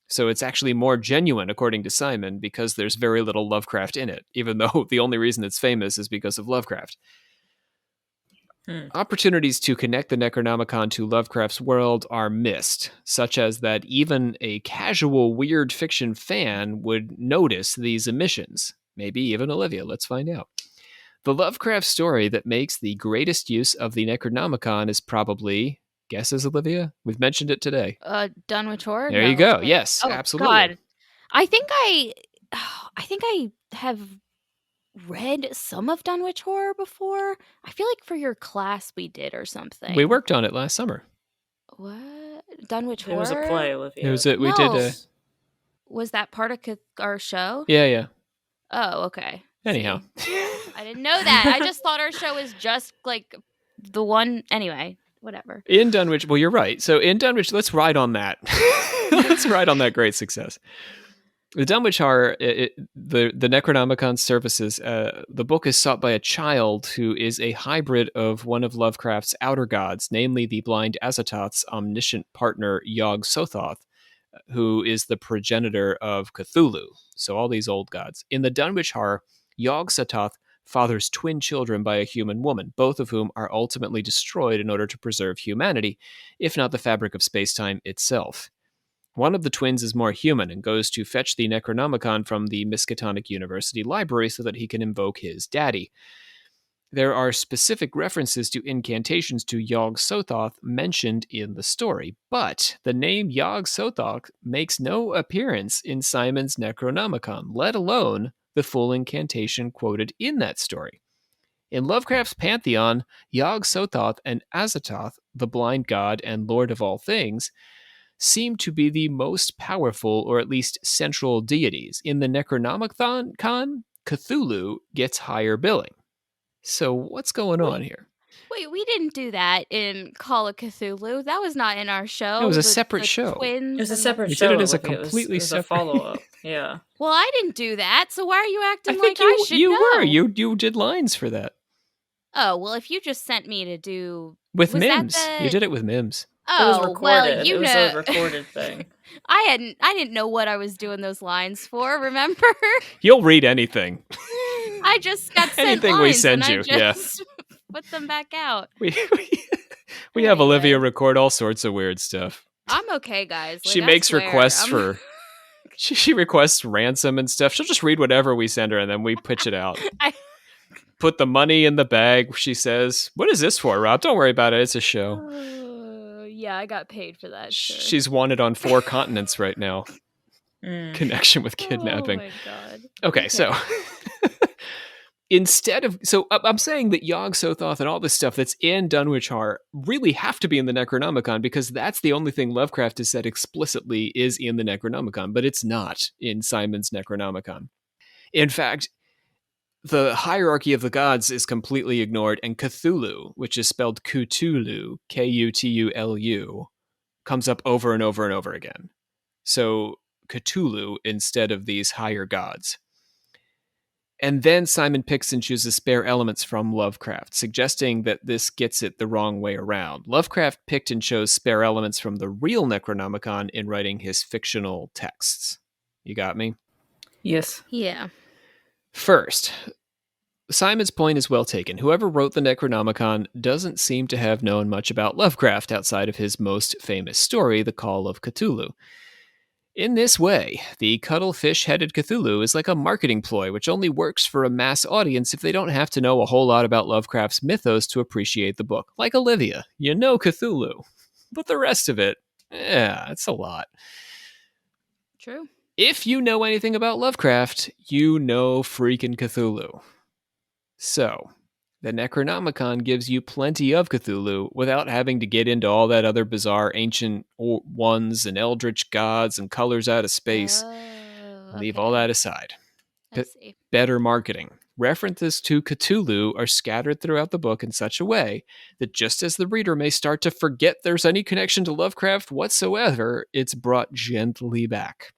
So it's actually more genuine, according to Simon, because there's very little Lovecraft in it, even though the only reason it's famous is because of Lovecraft. Opportunities to connect the Necronomicon to Lovecraft's world are missed, such as that even a casual weird fiction fan would notice these omissions. Maybe even Olivia. Let's find out. The Lovecraft story that makes the greatest use of the Necronomicon is probably... Guesses, Olivia? We've mentioned it today. Dunwich Horror? There you go. Yes, absolutely. God. I think I have read some of Dunwich Horror before. I feel like for your class we did or something. We worked on it last summer. What? Dunwich Horror? It was a play, Olivia. It was it. We did. Was that part of our show? Yeah. Oh, okay. Anyhow. I didn't know that. I just thought our show was just like the one. Anyway, whatever. In Dunwich, well, you're right. So in Dunwich, let's ride on that. Let's ride on that great success. The Dunwich Horror, the Necronomicon services, the book is sought by a child who is a hybrid of one of Lovecraft's outer gods, namely the blind Azathoth's omniscient partner, Yog-Sothoth, who is the progenitor of Cthulhu. So all these old gods. In the Dunwich Horror, Yog-Sothoth fathers twin children by a human woman, both of whom are ultimately destroyed in order to preserve humanity, if not the fabric of space-time itself. One of the twins is more human and goes to fetch the Necronomicon from the Miskatonic University Library so that he can invoke his daddy. There are specific references to incantations to Yog-Sothoth mentioned in the story, but the name Yog-Sothoth makes no appearance in Simon's Necronomicon, let alone the full incantation quoted in that story. In Lovecraft's pantheon, Yog-Sothoth and Azathoth, the blind god and lord of all things, seem to be the most powerful, or at least central deities. In the Necronomicon, Cthulhu gets higher billing. So what's going on here? Wait, we didn't do that in Call of Cthulhu. That was not in our show. It was a The separate show. Twins It was a and separate We show. did it as a Olivia. completely it was a separate- follow-up. Yeah. Well, I didn't do that, so why are you acting I like think I should you know? were. You did lines for that. Oh, well, if you just sent me to do... With was that Mims. the- You did it with Mims. It was Oh, recorded. well, you it was know... a recorded thing. I didn't know what I was doing those lines for, remember? You'll read anything. I just got sent Anything we lines send and you, I yeah. just put them back out. We have Anyway. Olivia record all sorts of weird stuff. I'm okay, guys. She Like, I makes swear, requests I'm- for... She requests ransom and stuff. She'll just read whatever we send her, and then we pitch it out. I- Put the money in the bag, she says. What is this for, Rob? Don't worry about it. It's a show. Yeah, I got paid for that. Sure. She's wanted on 4 continents right now. Connection with kidnapping. Oh my god. Okay, so instead of... So I'm saying that Yog Sothoth and all this stuff that's in Dunwich Horror really have to be in the Necronomicon, because that's the only thing Lovecraft has said explicitly is in the Necronomicon, but it's not in Simon's Necronomicon. In fact, the hierarchy of the gods is completely ignored, and Cthulhu, which is spelled Cthulhu, Kutulu, comes up over and over and over again. So Cthulhu instead of these higher gods. And then Simon picks and chooses spare elements from Lovecraft, suggesting that this gets it the wrong way around. Lovecraft picked and chose spare elements from the real Necronomicon in writing his fictional texts. You got me? Yes. Yeah. First, Simon's point is well taken. Whoever wrote the Necronomicon doesn't seem to have known much about Lovecraft outside of his most famous story, The Call of Cthulhu. In this way, the cuttlefish-headed Cthulhu is like a marketing ploy which only works for a mass audience if they don't have to know a whole lot about Lovecraft's mythos to appreciate the book. Like Olivia, you know Cthulhu, but the rest of it, it's a lot. True. If you know anything about Lovecraft, you know freaking Cthulhu. So, the Necronomicon gives you plenty of Cthulhu without having to get into all that other bizarre ancient ones and eldritch gods and colors out of space. Leave all that aside. I see. Better marketing. References to Cthulhu are scattered throughout the book in such a way that just as the reader may start to forget there's any connection to Lovecraft whatsoever, it's brought gently back.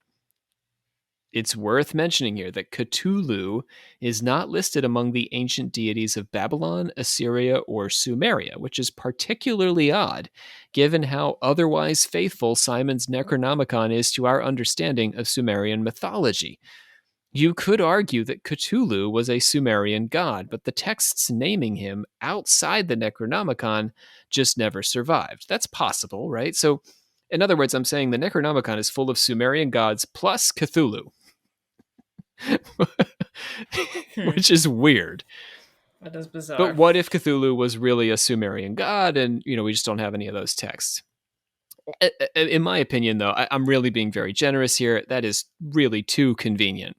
It's worth mentioning here that Cthulhu is not listed among the ancient deities of Babylon, Assyria, or Sumeria, which is particularly odd, given how otherwise faithful Simon's Necronomicon is to our understanding of Sumerian mythology. You could argue that Cthulhu was a Sumerian god, but the texts naming him outside the Necronomicon just never survived. That's possible, right? So, in other words, I'm saying the Necronomicon is full of Sumerian gods plus Cthulhu. Which is weird. That is bizarre. But what if Cthulhu was really a Sumerian god and, we just don't have any of those texts? In my opinion, though, I'm really being very generous here. That is really too convenient.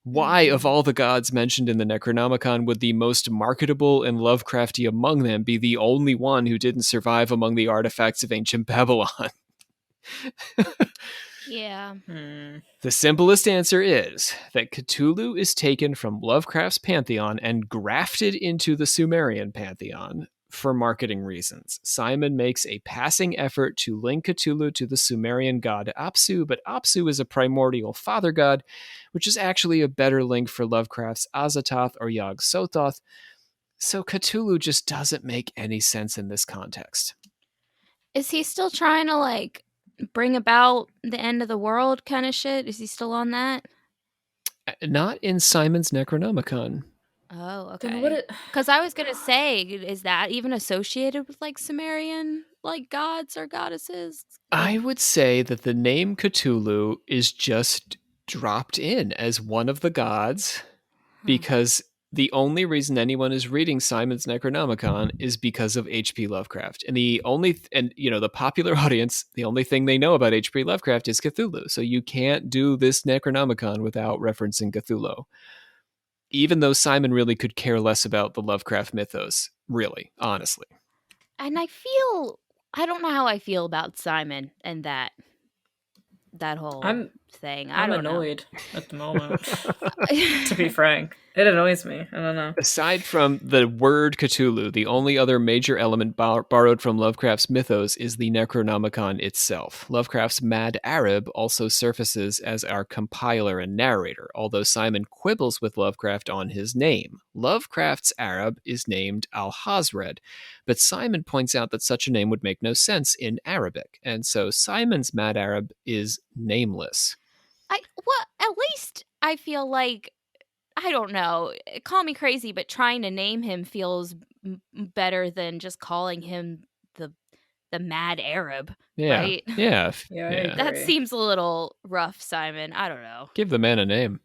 Why, of all the gods mentioned in the Necronomicon, would the most marketable and Lovecrafty among them be the only one who didn't survive among the artifacts of ancient Babylon? Yeah. The simplest answer is that Cthulhu is taken from Lovecraft's pantheon and grafted into the Sumerian pantheon for marketing reasons. Simon makes a passing effort to link Cthulhu to the Sumerian god Apsu, but Apsu is a primordial father god, which is actually a better link for Lovecraft's Azathoth or Yog Sothoth. So Cthulhu just doesn't make any sense in this context. Is he still trying to, bring about the end of the world kind of shit? Is he still on that? Not in Simon's Necronomicon. Oh, Then okay. what Because I was gonna say, is that even associated with Sumerian gods or goddesses? I would say that the name Cthulhu is just dropped in as one of the gods because the only reason anyone is reading Simon's Necronomicon is because of H.P. Lovecraft. And the popular audience, the only thing they know about H.P. Lovecraft is Cthulhu. So you can't do this Necronomicon without referencing Cthulhu. Even though Simon really could care less about the Lovecraft mythos, really, honestly. And I feel I don't know how I feel about Simon and that whole thing. I I'm don't annoyed at the moment. To be frank, it annoys me. I don't know. Aside from the word Cthulhu, the only other major element borrowed from Lovecraft's mythos is the Necronomicon itself. Lovecraft's Mad Arab also surfaces as our compiler and narrator, although Simon quibbles with Lovecraft on his name. Lovecraft's Arab is named Alhazrad, but Simon points out that such a name would make no sense in Arabic, and so Simon's Mad Arab is nameless. At least I feel like, I don't know, call me crazy, but trying to name him feels better than just calling him the Mad Arab, right? Yeah. That seems a little rough, Simon. I don't know. Give the man a name.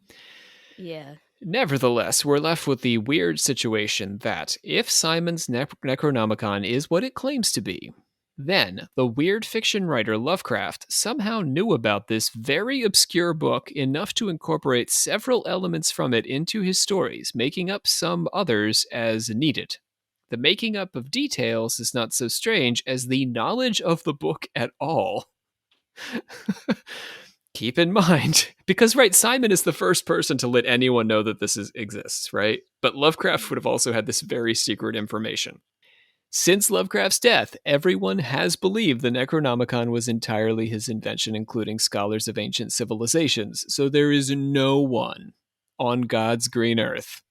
Yeah. Nevertheless, we're left with the weird situation that if Simon's Necronomicon is what it claims to be, then the weird fiction writer Lovecraft somehow knew about this very obscure book enough to incorporate several elements from it into his stories, making up some others as needed. The making up of details is not so strange as the knowledge of the book at all. Keep in mind, because, right, Simon is the first person to let anyone know that this exists, right? But Lovecraft would have also had this very secret information. Since Lovecraft's death, everyone has believed the Necronomicon was entirely his invention, including scholars of ancient civilizations. So there is no one on God's green earth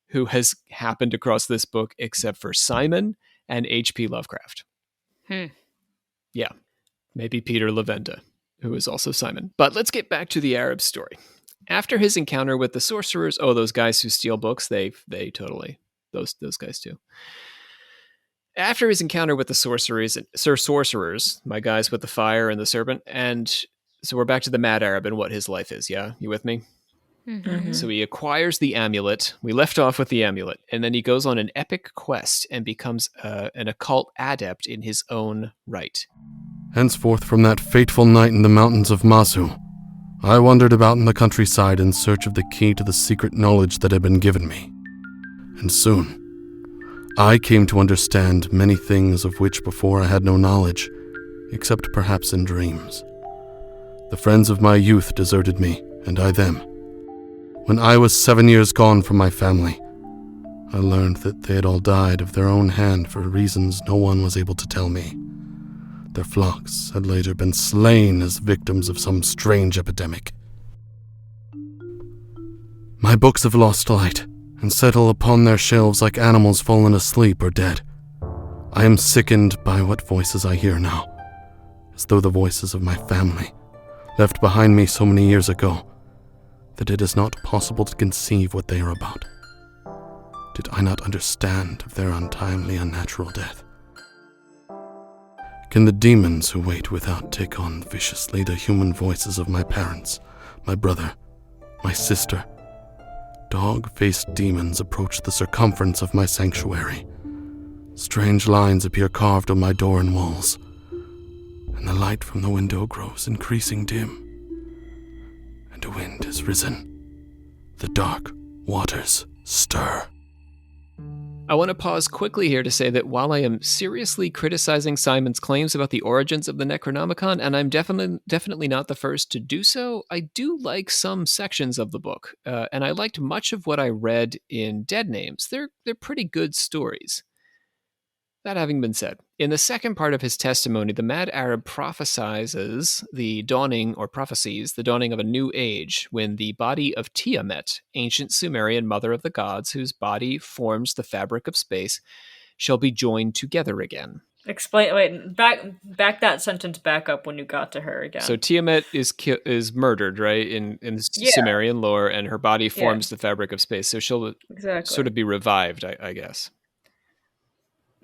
who has happened across this book except for Simon and H.P. Lovecraft. Yeah, maybe Peter Lavenda, who is also Simon. But let's get back to the Arab story. After his encounter with the sorcerers, those guys who steal books, they totally, those guys too. After his encounter with the sorcerers, my guys with the fire and the serpent, and so we're back to the Mad Arab and what his life is, yeah? You with me? Mm-hmm. So he acquires the amulet. We left off with the amulet, and then he goes on an epic quest and becomes an occult adept in his own right. Henceforth, from that fateful night in the mountains of Masu, I wandered about in the countryside in search of the key to the secret knowledge that had been given me. And soon, I came to understand many things of which before I had no knowledge, except perhaps in dreams. The friends of my youth deserted me, and I them. When I was 7 years gone from my family, I learned that they had all died of their own hand for reasons no one was able to tell me. Their flocks had later been slain as victims of some strange epidemic. My books have lost light and settle upon their shelves like animals fallen asleep or dead. I am sickened by what voices I hear now, as though the voices of my family, left behind me so many years ago, that it is not possible to conceive what they are about. Did I not understand of their untimely, unnatural death? Can the demons who wait without take on viciously the human voices of my parents, my brother, my sister? Dog-faced demons approach the circumference of my sanctuary. Strange lines appear carved on my door and walls, and the light from the window grows increasing dim. And a wind has risen. The dark waters stir. I want to pause quickly here to say that while I am seriously criticizing Simon's claims about the origins of the Necronomicon, and I'm definitely not the first to do so, I do like some sections of the book, and I liked much of what I read in Dead Names. They're pretty good stories. That having been said, in the second part of his testimony, the Mad Arab prophesies the dawning of a new age when the body of Tiamat, ancient Sumerian mother of the gods, whose body forms the fabric of space, shall be joined together again. Back that sentence back up when you got to her again. So Tiamat is murdered, right, in Sumerian lore, and her body forms the fabric of space. So she'll sort of be revived, I guess.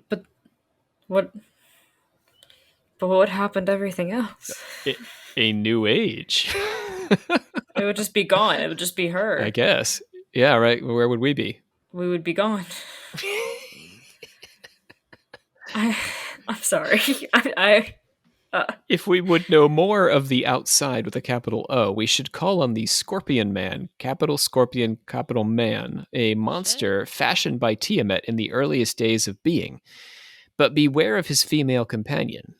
But what happened to everything else? A new age. It would just be gone. It would just be her. I guess. Yeah, right. Where would we be? We would be gone. I'm sorry. If we would know more of the outside with a capital O, we should call on the Scorpion Man, capital Scorpion, capital Man, a monster fashioned by Tiamat in the earliest days of being. but beware of his female companion.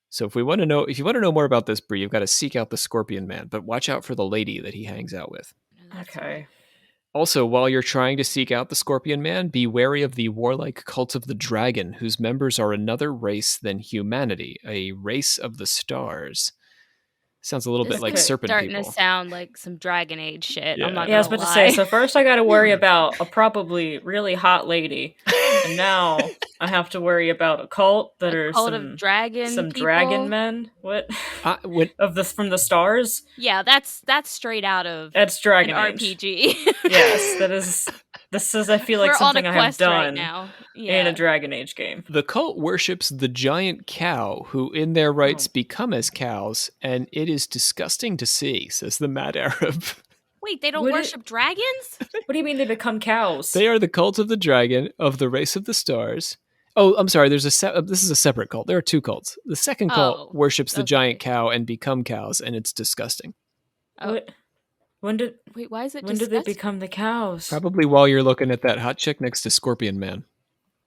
So if you want to know more about this, Bree, you've got to seek out the Scorpion Man, but watch out for the lady that he hangs out with. Okay. Also, while you're trying to seek out the Scorpion Man, be wary of the warlike cult of the dragon, whose members are another race than humanity, a race of the stars. Sounds a little bit like serpent starting people. to sound like some Dragon Age shit. Yeah. I'm not Yeah, I was gonna about to lie. say, so first I gotta worry about a probably really hot lady. And now I have to worry about a cult that are Cult some of dragon some people? dragon men. What? From the stars? Yeah, that's straight out of That's Dragon an Age. RPG. Yes, this is I feel like We're something on a I have quest done right now. Yeah. in a Dragon Age game. The cult worships the giant cow, who in their rights become as cows, and it is disgusting to see, says the Mad Arab. Wait, they don't Would it- worship dragons? What do you mean they become cows? They are the cult of the dragon, of the race of the stars. Oh, I'm sorry, this is a separate cult. There are two cults. The second cult worships the giant cow and become cows, and it's disgusting. Oh. Wait, why is it when did they become the cows? Probably while you're looking at that hot chick next to Scorpion Man.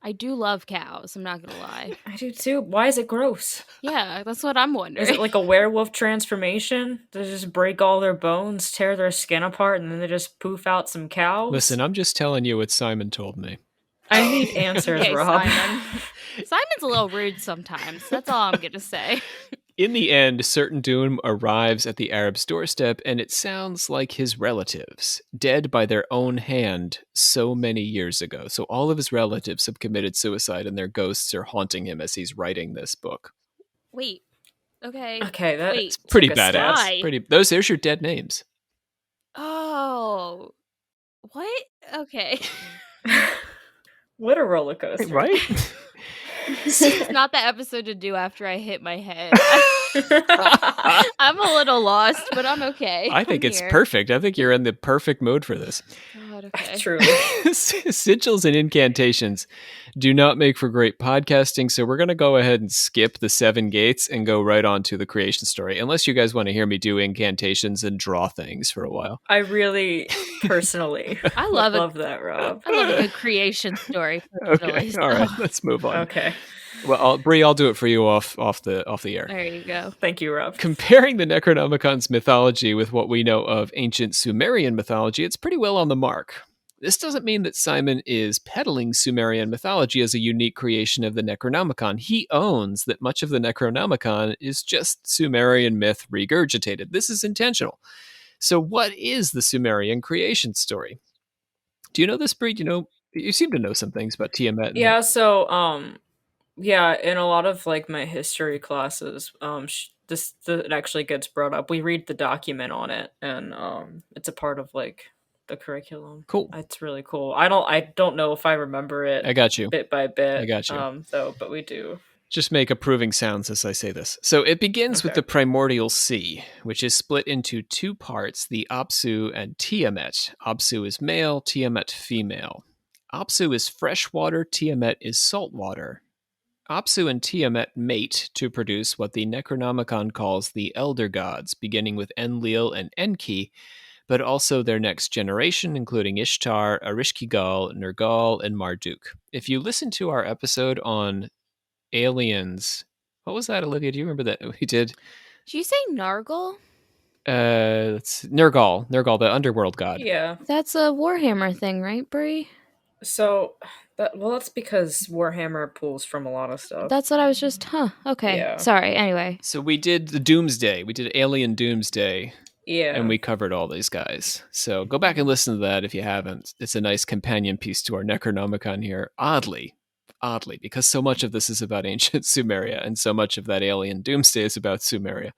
I do love cows, I'm not gonna lie. I do too. Why is it gross? Yeah, that's what I'm wondering. Is it like a werewolf transformation? They just break all their bones, tear their skin apart, and then they just poof out some cows? Listen, I'm just telling you what Simon told me. I need answers, Okay, Rob. Simon. Simon's a little rude sometimes. That's all I'm gonna say. In the end, certain doom arrives at the Arab's doorstep, and it sounds like his relatives, dead by their own hand so many years ago. So all of his relatives have committed suicide, and their ghosts are haunting him as he's writing this book. Wait. Okay. Okay, that's Wait. Pretty took a badass. step. There's your dead names. Oh. What? Okay. What a roller coaster. Right? It's not the episode to do after I hit my head. I'm a little lost, but I'm okay. I think it's here. perfect. I think you're in the perfect mode for this. God, okay. True. Sigils and incantations do not make for great podcasting, so we're going to go ahead and skip the 7 gates and go right on to the creation story, unless you guys want to hear me do incantations and draw things for a while. I really, personally, I love it. love that, Rob. I love a good creation story. Okay, personally, so- all right, let's move on. Okay. Well, Bree, I'll do it for you off the air. There you go. Thank you, Rob. Comparing the Necronomicon's mythology with what we know of ancient Sumerian mythology, it's pretty well on the mark. This doesn't mean that Simon is peddling Sumerian mythology as a unique creation of the Necronomicon. He owns that much of the Necronomicon is just Sumerian myth regurgitated. This is intentional. So what is the Sumerian creation story? Do you know this, Bree? You seem to know some things about Tiamat. Yeah, so, yeah, in a lot of, like, my history classes, it actually gets brought up. We read the document on it, and, it's a part of, like, the curriculum. Cool. It's really cool. I don't know if I remember it I got you. bit by bit. I got you. Though, but we do. Just make approving sounds as I say this. So it begins with Okay. the primordial sea, which is split into 2 parts, the Apsu and Tiamat. Apsu is male, Tiamat female. Apsu is freshwater, Tiamat is saltwater. Apsu and Tiamat mate to produce what the Necronomicon calls the Elder Gods, beginning with Enlil and Enki, but also their next generation, including Ishtar, Ereshkigal, Nergal, and Marduk. If you listen to our episode on aliens, what was that, Olivia? Do you remember that we did? Did you say Nargle? It's Nergal, the underworld god. Yeah. That's a Warhammer thing, right, Brie? So, that's because Warhammer pulls from a lot of stuff. That's what I was just. Okay. Yeah. Sorry. Anyway. So we did the Doomsday. We did Alien Doomsday. Yeah. And we covered all these guys. So go back and listen to that if you haven't. It's a nice companion piece to our Necronomicon here. Oddly, because so much of this is about ancient Sumeria, and so much of that Alien Doomsday is about Sumeria.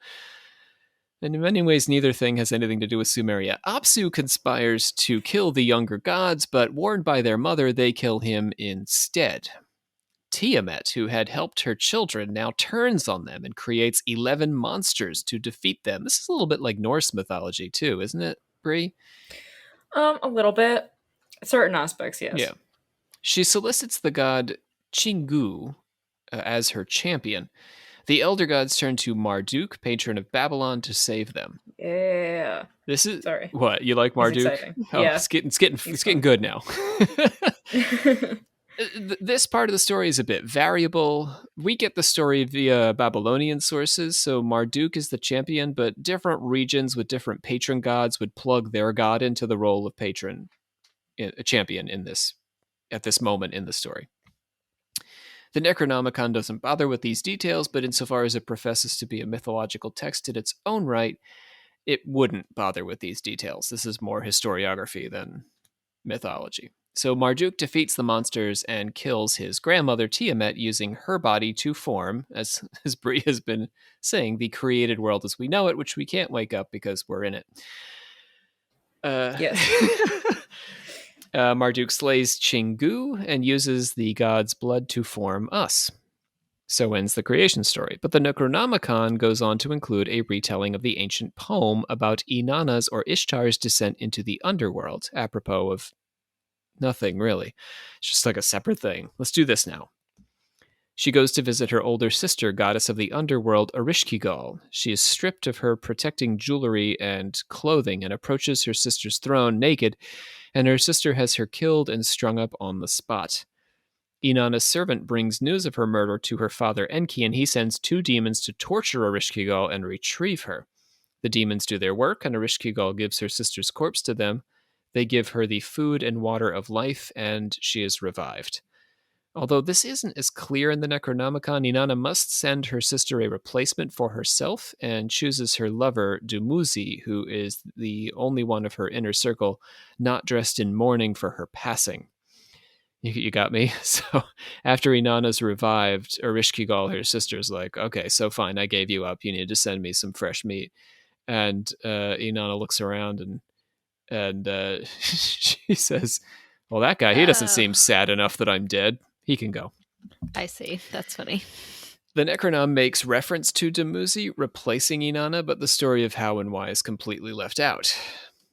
And in many ways, neither thing has anything to do with Sumeria. Apsu conspires to kill the younger gods, but warned by their mother, they kill him instead. Tiamat, who had helped her children, now turns on them and creates 11 monsters to defeat them. This is a little bit like Norse mythology too, isn't it, Bree? A little bit. Certain aspects, yes. Yeah. She solicits the god Chingu as her champion. The elder gods turn to Marduk, patron of Babylon, to save them. Yeah. This is Sorry. what you like, Marduk? exciting. Oh, Yeah. it's getting good now. This part of the story is a bit variable. We get the story via Babylonian sources, so Marduk is the champion, but different regions with different patron gods would plug their god into the role of patron, a champion at this moment in the story. The Necronomicon doesn't bother with these details, but insofar as it professes to be a mythological text in its own right, it wouldn't bother with these details. This is more historiography than mythology. So Marduk defeats the monsters and kills his grandmother Tiamat using her body to form, as Bree has been saying, the created world as we know it, which we can't wake up because we're in it. Yes. Marduk slays Chingu and uses the god's blood to form us. So ends the creation story. But the Necronomicon goes on to include a retelling of the ancient poem about Inanna's or Ishtar's descent into the underworld, apropos of nothing, really. It's just like a separate thing. Let's do this now. She goes to visit her older sister, goddess of the underworld, Ereshkigal. She is stripped of her protecting jewelry and clothing and approaches her sister's throne naked, and her sister has her killed and strung up on the spot. Inanna's servant brings news of her murder to her father Enki, and he sends 2 demons to torture Ereshkigal and retrieve her. The demons do their work, and Ereshkigal gives her sister's corpse to them. They give her the food and water of life, and she is revived. Although this isn't as clear in the Necronomicon, Inanna must send her sister a replacement for herself and chooses her lover, Dumuzi, who is the only one of her inner circle not dressed in mourning for her passing. You got me? So after Inanna's revived, Ereshkigal, her sister's like, okay, so fine, I gave you up. You need to send me some fresh meat. And Inanna looks around and she says, well, that guy, he doesn't seem sad enough that I'm dead. He can go. I see. That's funny. The Necronom makes reference to Dumuzi replacing Inanna, but the story of how and why is completely left out.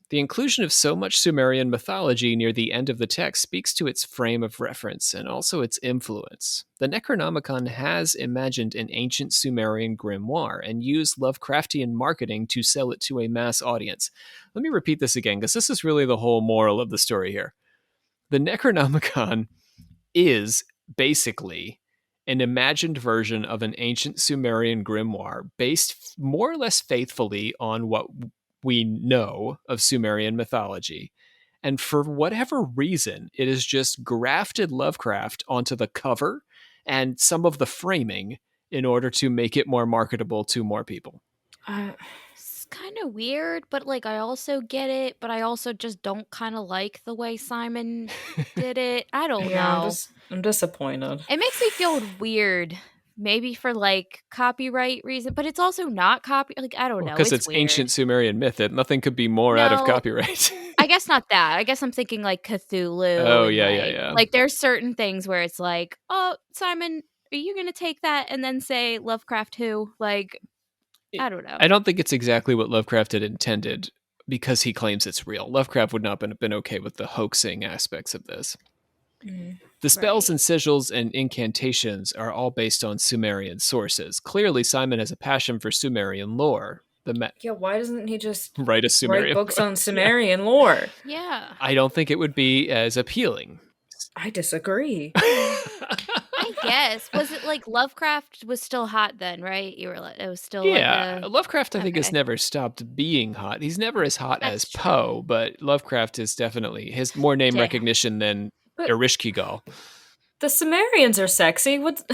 The inclusion of so much Sumerian mythology near the end of the text speaks to its frame of reference and also its influence. The Necronomicon has imagined an ancient Sumerian grimoire and used Lovecraftian marketing to sell it to a mass audience. Let me repeat this again, because this is really the whole moral of the story here. The Necronomicon is basically an imagined version of an ancient Sumerian grimoire based more or less faithfully on what we know of Sumerian mythology. And for whatever reason, it has just grafted Lovecraft onto the cover and some of the framing in order to make it more marketable to more people. It's kind of weird, but like I also get it, but I also just don't kind of like the way Simon did it. I don't know. I'm disappointed. It makes me feel weird. Maybe for like copyright reason, but it's also not like I don't know. Because it's weird. ancient Sumerian myth. Nothing could be more out of copyright. I guess not that. I guess I'm thinking like Cthulhu. Oh, yeah. Like there's certain things where it's like, oh, Simon, are you going to take that and then say Lovecraft who? Like, I don't know. I don't think it's exactly what Lovecraft had intended because he claims it's real. Lovecraft would not have been okay with the hoaxing aspects of this. The spells and sigils and incantations are all based on Sumerian sources. Clearly, Simon has a passion for Sumerian lore. Why doesn't he just write books on Sumerian lore? Yeah. I don't think it would be as appealing. I disagree. I guess. Was it like Lovecraft was still hot then, right? You were like, it was still Lovecraft I think has never stopped being hot. He's never as hot as Poe, but Lovecraft is definitely has more name recognition than Ereshkigal. The Sumerians are sexy. What's wrong?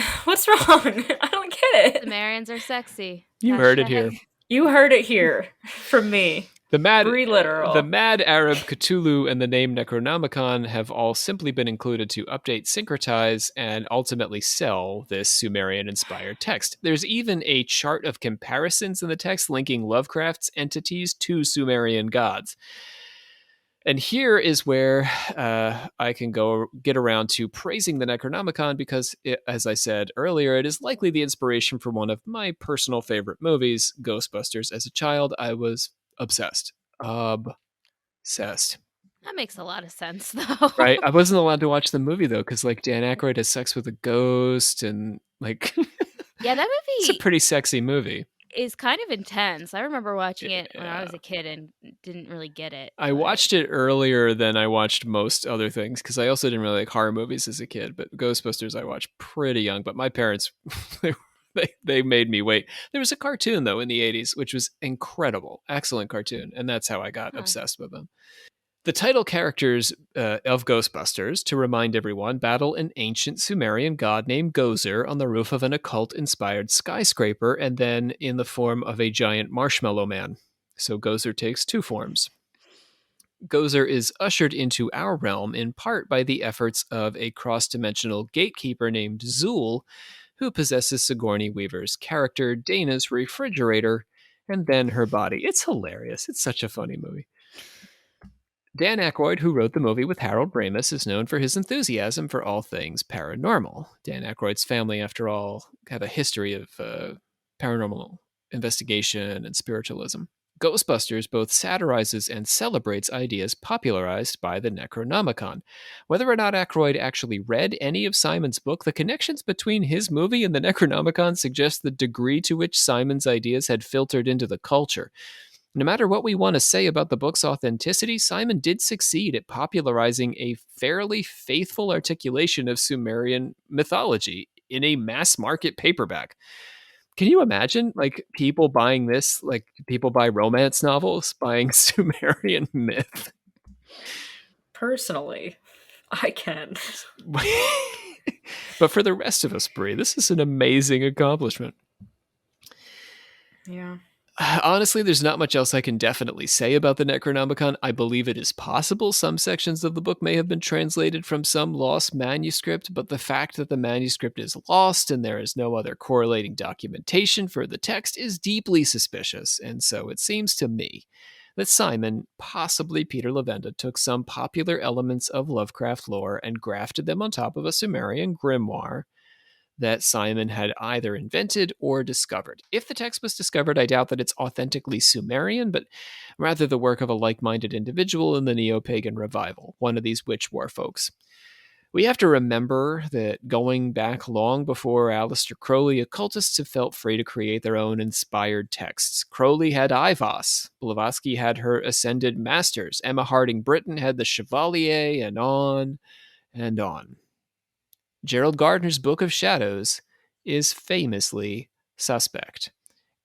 I don't get it. Sumerians are sexy. You heard it here. You heard it here from me. The mad Arab Cthulhu and the name Necronomicon have all simply been included to update, syncretize, and ultimately sell this Sumerian-inspired text. There's even a chart of comparisons in the text linking Lovecraft's entities to Sumerian gods. And here is where I can get around to praising the Necronomicon because, as I said earlier, it is likely the inspiration for one of my personal favorite movies, Ghostbusters. As a child, I was obsessed. That makes a lot of sense, though. Right? I wasn't allowed to watch the movie, though, because like Dan Aykroyd has sex with a ghost and like... Yeah, that movie... It's a pretty sexy movie. is kind of intense. I remember watching it when I was a kid and didn't really get it. I watched it earlier than I watched most other things because I also didn't really like horror movies as a kid. But Ghostbusters I watched pretty young. But my parents, they made me wait. There was a cartoon though in the 80s, which was incredible, excellent cartoon, and that's how I got obsessed with them. The title characters of Ghostbusters, to remind everyone, battle an ancient Sumerian god named Gozer on the roof of an occult-inspired skyscraper, and then in the form of a giant marshmallow man. So Gozer takes two forms. Gozer is ushered into our realm in part by the efforts of a cross-dimensional gatekeeper named Zool, who possesses Sigourney Weaver's character, Dana's refrigerator, and then her body. It's hilarious. It's such a funny movie. Dan Aykroyd, who wrote the movie with Harold Ramis, is known for his enthusiasm for all things paranormal. Dan Aykroyd's family, after all, have a history of paranormal investigation and spiritualism. Ghostbusters both satirizes and celebrates ideas popularized by the Necronomicon. Whether or not Aykroyd actually read any of Simon's book, the connections between his movie and the Necronomicon suggest the degree to which Simon's ideas had filtered into the culture. No matter what we want to say about the book's authenticity, Simon did succeed at popularizing a fairly faithful articulation of Sumerian mythology in a mass market paperback. Can you imagine, like, people buying this? Like, people buy romance novels, buying Sumerian myth? Personally, I can. But for the rest of us, Brie, this is an amazing accomplishment. Yeah. Honestly, there's not much else I can definitely say about the Necronomicon. I believe it is possible some sections of the book may have been translated from some lost manuscript, but the fact that the manuscript is lost and there is no other correlating documentation for the text is deeply suspicious, and so it seems to me that Simon, possibly Peter Levenda, took some popular elements of Lovecraft lore and grafted them on top of a Sumerian grimoire that Simon had either invented or discovered. If the text was discovered, I doubt that it's authentically Sumerian, but rather the work of a like-minded individual in the neo-pagan revival, one of these witch war folks. We have to remember that going back long before Aleister Crowley, occultists have felt free to create their own inspired texts. Crowley had Ivos, Blavatsky had her Ascended Masters, Emma Harding Britten had the Chevalier, and on and on. Gerald Gardner's Book of Shadows is famously suspect.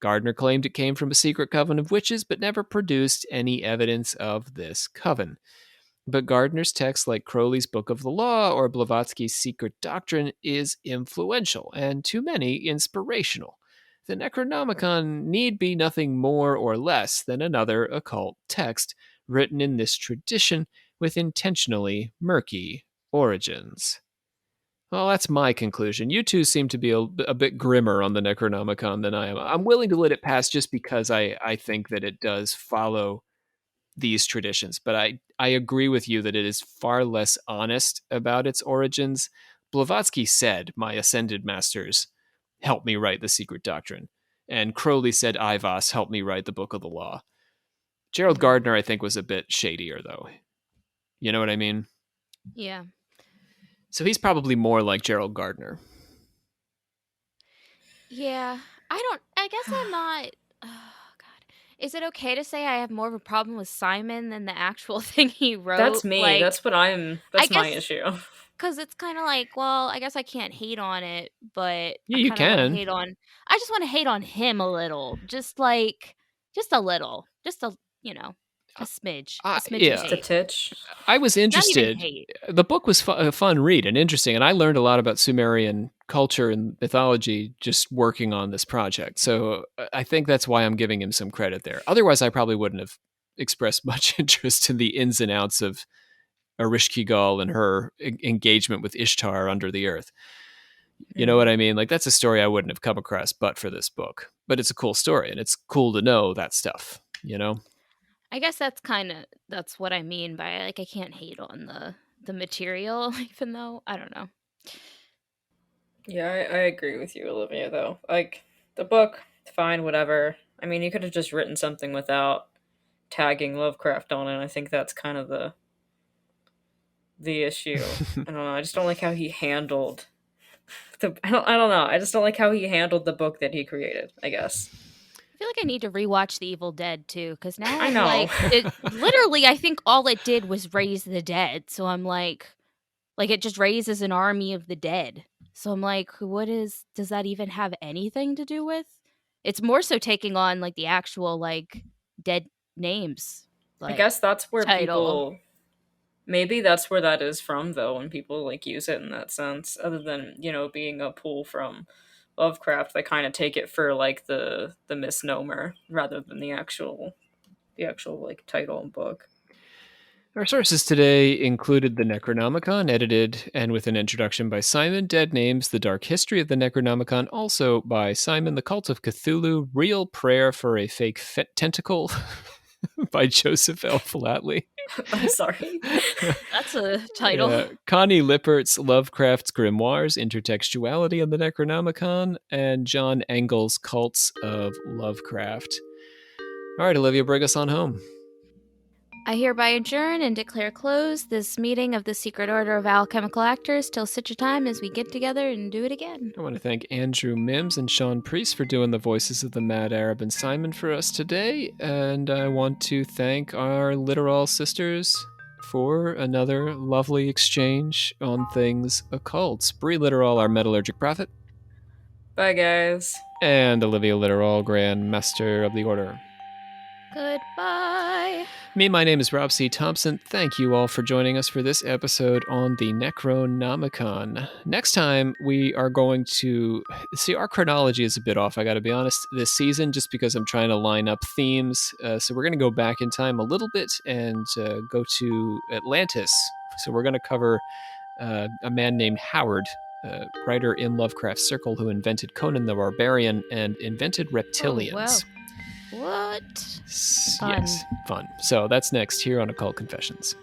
Gardner claimed it came from a secret coven of witches, but never produced any evidence of this coven. But Gardner's text, like Crowley's Book of the Law or Blavatsky's Secret Doctrine, is influential and, to many, inspirational. The Necronomicon need be nothing more or less than another occult text written in this tradition with intentionally murky origins. Well, that's my conclusion. You two seem to be a bit grimmer on the Necronomicon than I am. I'm willing to let it pass just because I think that it does follow these traditions, but I agree with you that it is far less honest about its origins. Blavatsky said, "My Ascended Masters helped me write the Secret Doctrine," and Crowley said, "Ivos helped me write the Book of the Law." Gerald Gardner, I think, was a bit shadier, though. You know what I mean? Yeah. So he's probably more like Gerald Gardner. Yeah. I guess I'm not. Oh, God. Is it okay to say I have more of a problem with Simon than the actual thing he wrote? That's me. Like, That's my issue. Because it's kind of like, well, I guess I can't hate on it, but Yeah, I you kind of want can. to hate on. I just want to hate on him a little, just a little, a smidge, a smidge yeah. of Just a hate. titch. I was interested. Not even hate. The book was a fun read and interesting, and I learned a lot about Sumerian culture and mythology just working on this project. So I think that's why I'm giving him some credit there. Otherwise, I probably wouldn't have expressed much interest in the ins and outs of Ereshkigal and her engagement with Ishtar under the earth. You know what I mean? Like, that's a story I wouldn't have come across but for this book. But it's a cool story, and it's cool to know that stuff, you know? I guess that's what I mean by, like, I can't hate on the material, even though I don't know. Yeah, I agree with you, Olivia, though. Like, the book, fine, whatever. I mean, you could have just written something without tagging Lovecraft on it. I think that's kind of the issue. I don't know. I just don't like how he handled I don't know. I just don't like how he handled the book that he created, I guess. I feel like I need to rewatch The Evil Dead too, because now I I'm know. like, literally, I think all it did was raise the dead. So I'm like it just raises an army of the dead. So I'm like, does that even have anything to do with? It's more so taking on like the actual like dead names. I Like, guess that's where title. maybe that's where that is from though, when people like use it in that sense, other than, being a pull from Lovecraft. They kind of take it for like the misnomer rather than the actual like title and book. Our sources today included the Necronomicon, edited and with an introduction by Simon, Dead Names, The Dark History of the Necronomicon, also by Simon, The Cult of Cthulhu, Real Prayer for a Fake Tentacle by Joseph L. Flatley. I'm sorry. That's a title. Connie Lippert's Lovecraft's Grimoires, Intertextuality of the Necronomicon, and John Engel's Cults of Lovecraft. All right, Olivia, bring us on home. I hereby adjourn and declare closed this meeting of the Secret Order of Alchemical Actors till such a time as we get together and do it again. I want to thank Andrew Mims and Sean Priest for doing the voices of the Mad Arab and Simon for us today, and I want to thank our Literal sisters for another lovely exchange on things occult. Bree Literal, our metallurgic prophet. Bye, guys. And Olivia Literal, Grand Master of the Order. Goodbye. My name is Rob C. Thompson. Thank you all for joining us for this episode on the Necronomicon. Next time, we are going to see our chronology is a bit off, I gotta be honest, this season, just because I'm trying to line up themes. So we're gonna go back in time a little bit and go to Atlantis. So we're gonna cover a man named Howard, writer in Lovecraft's circle who invented Conan the Barbarian and invented reptilians. Oh, wow. What? Yes, fun. So that's next here on Occult Confessions.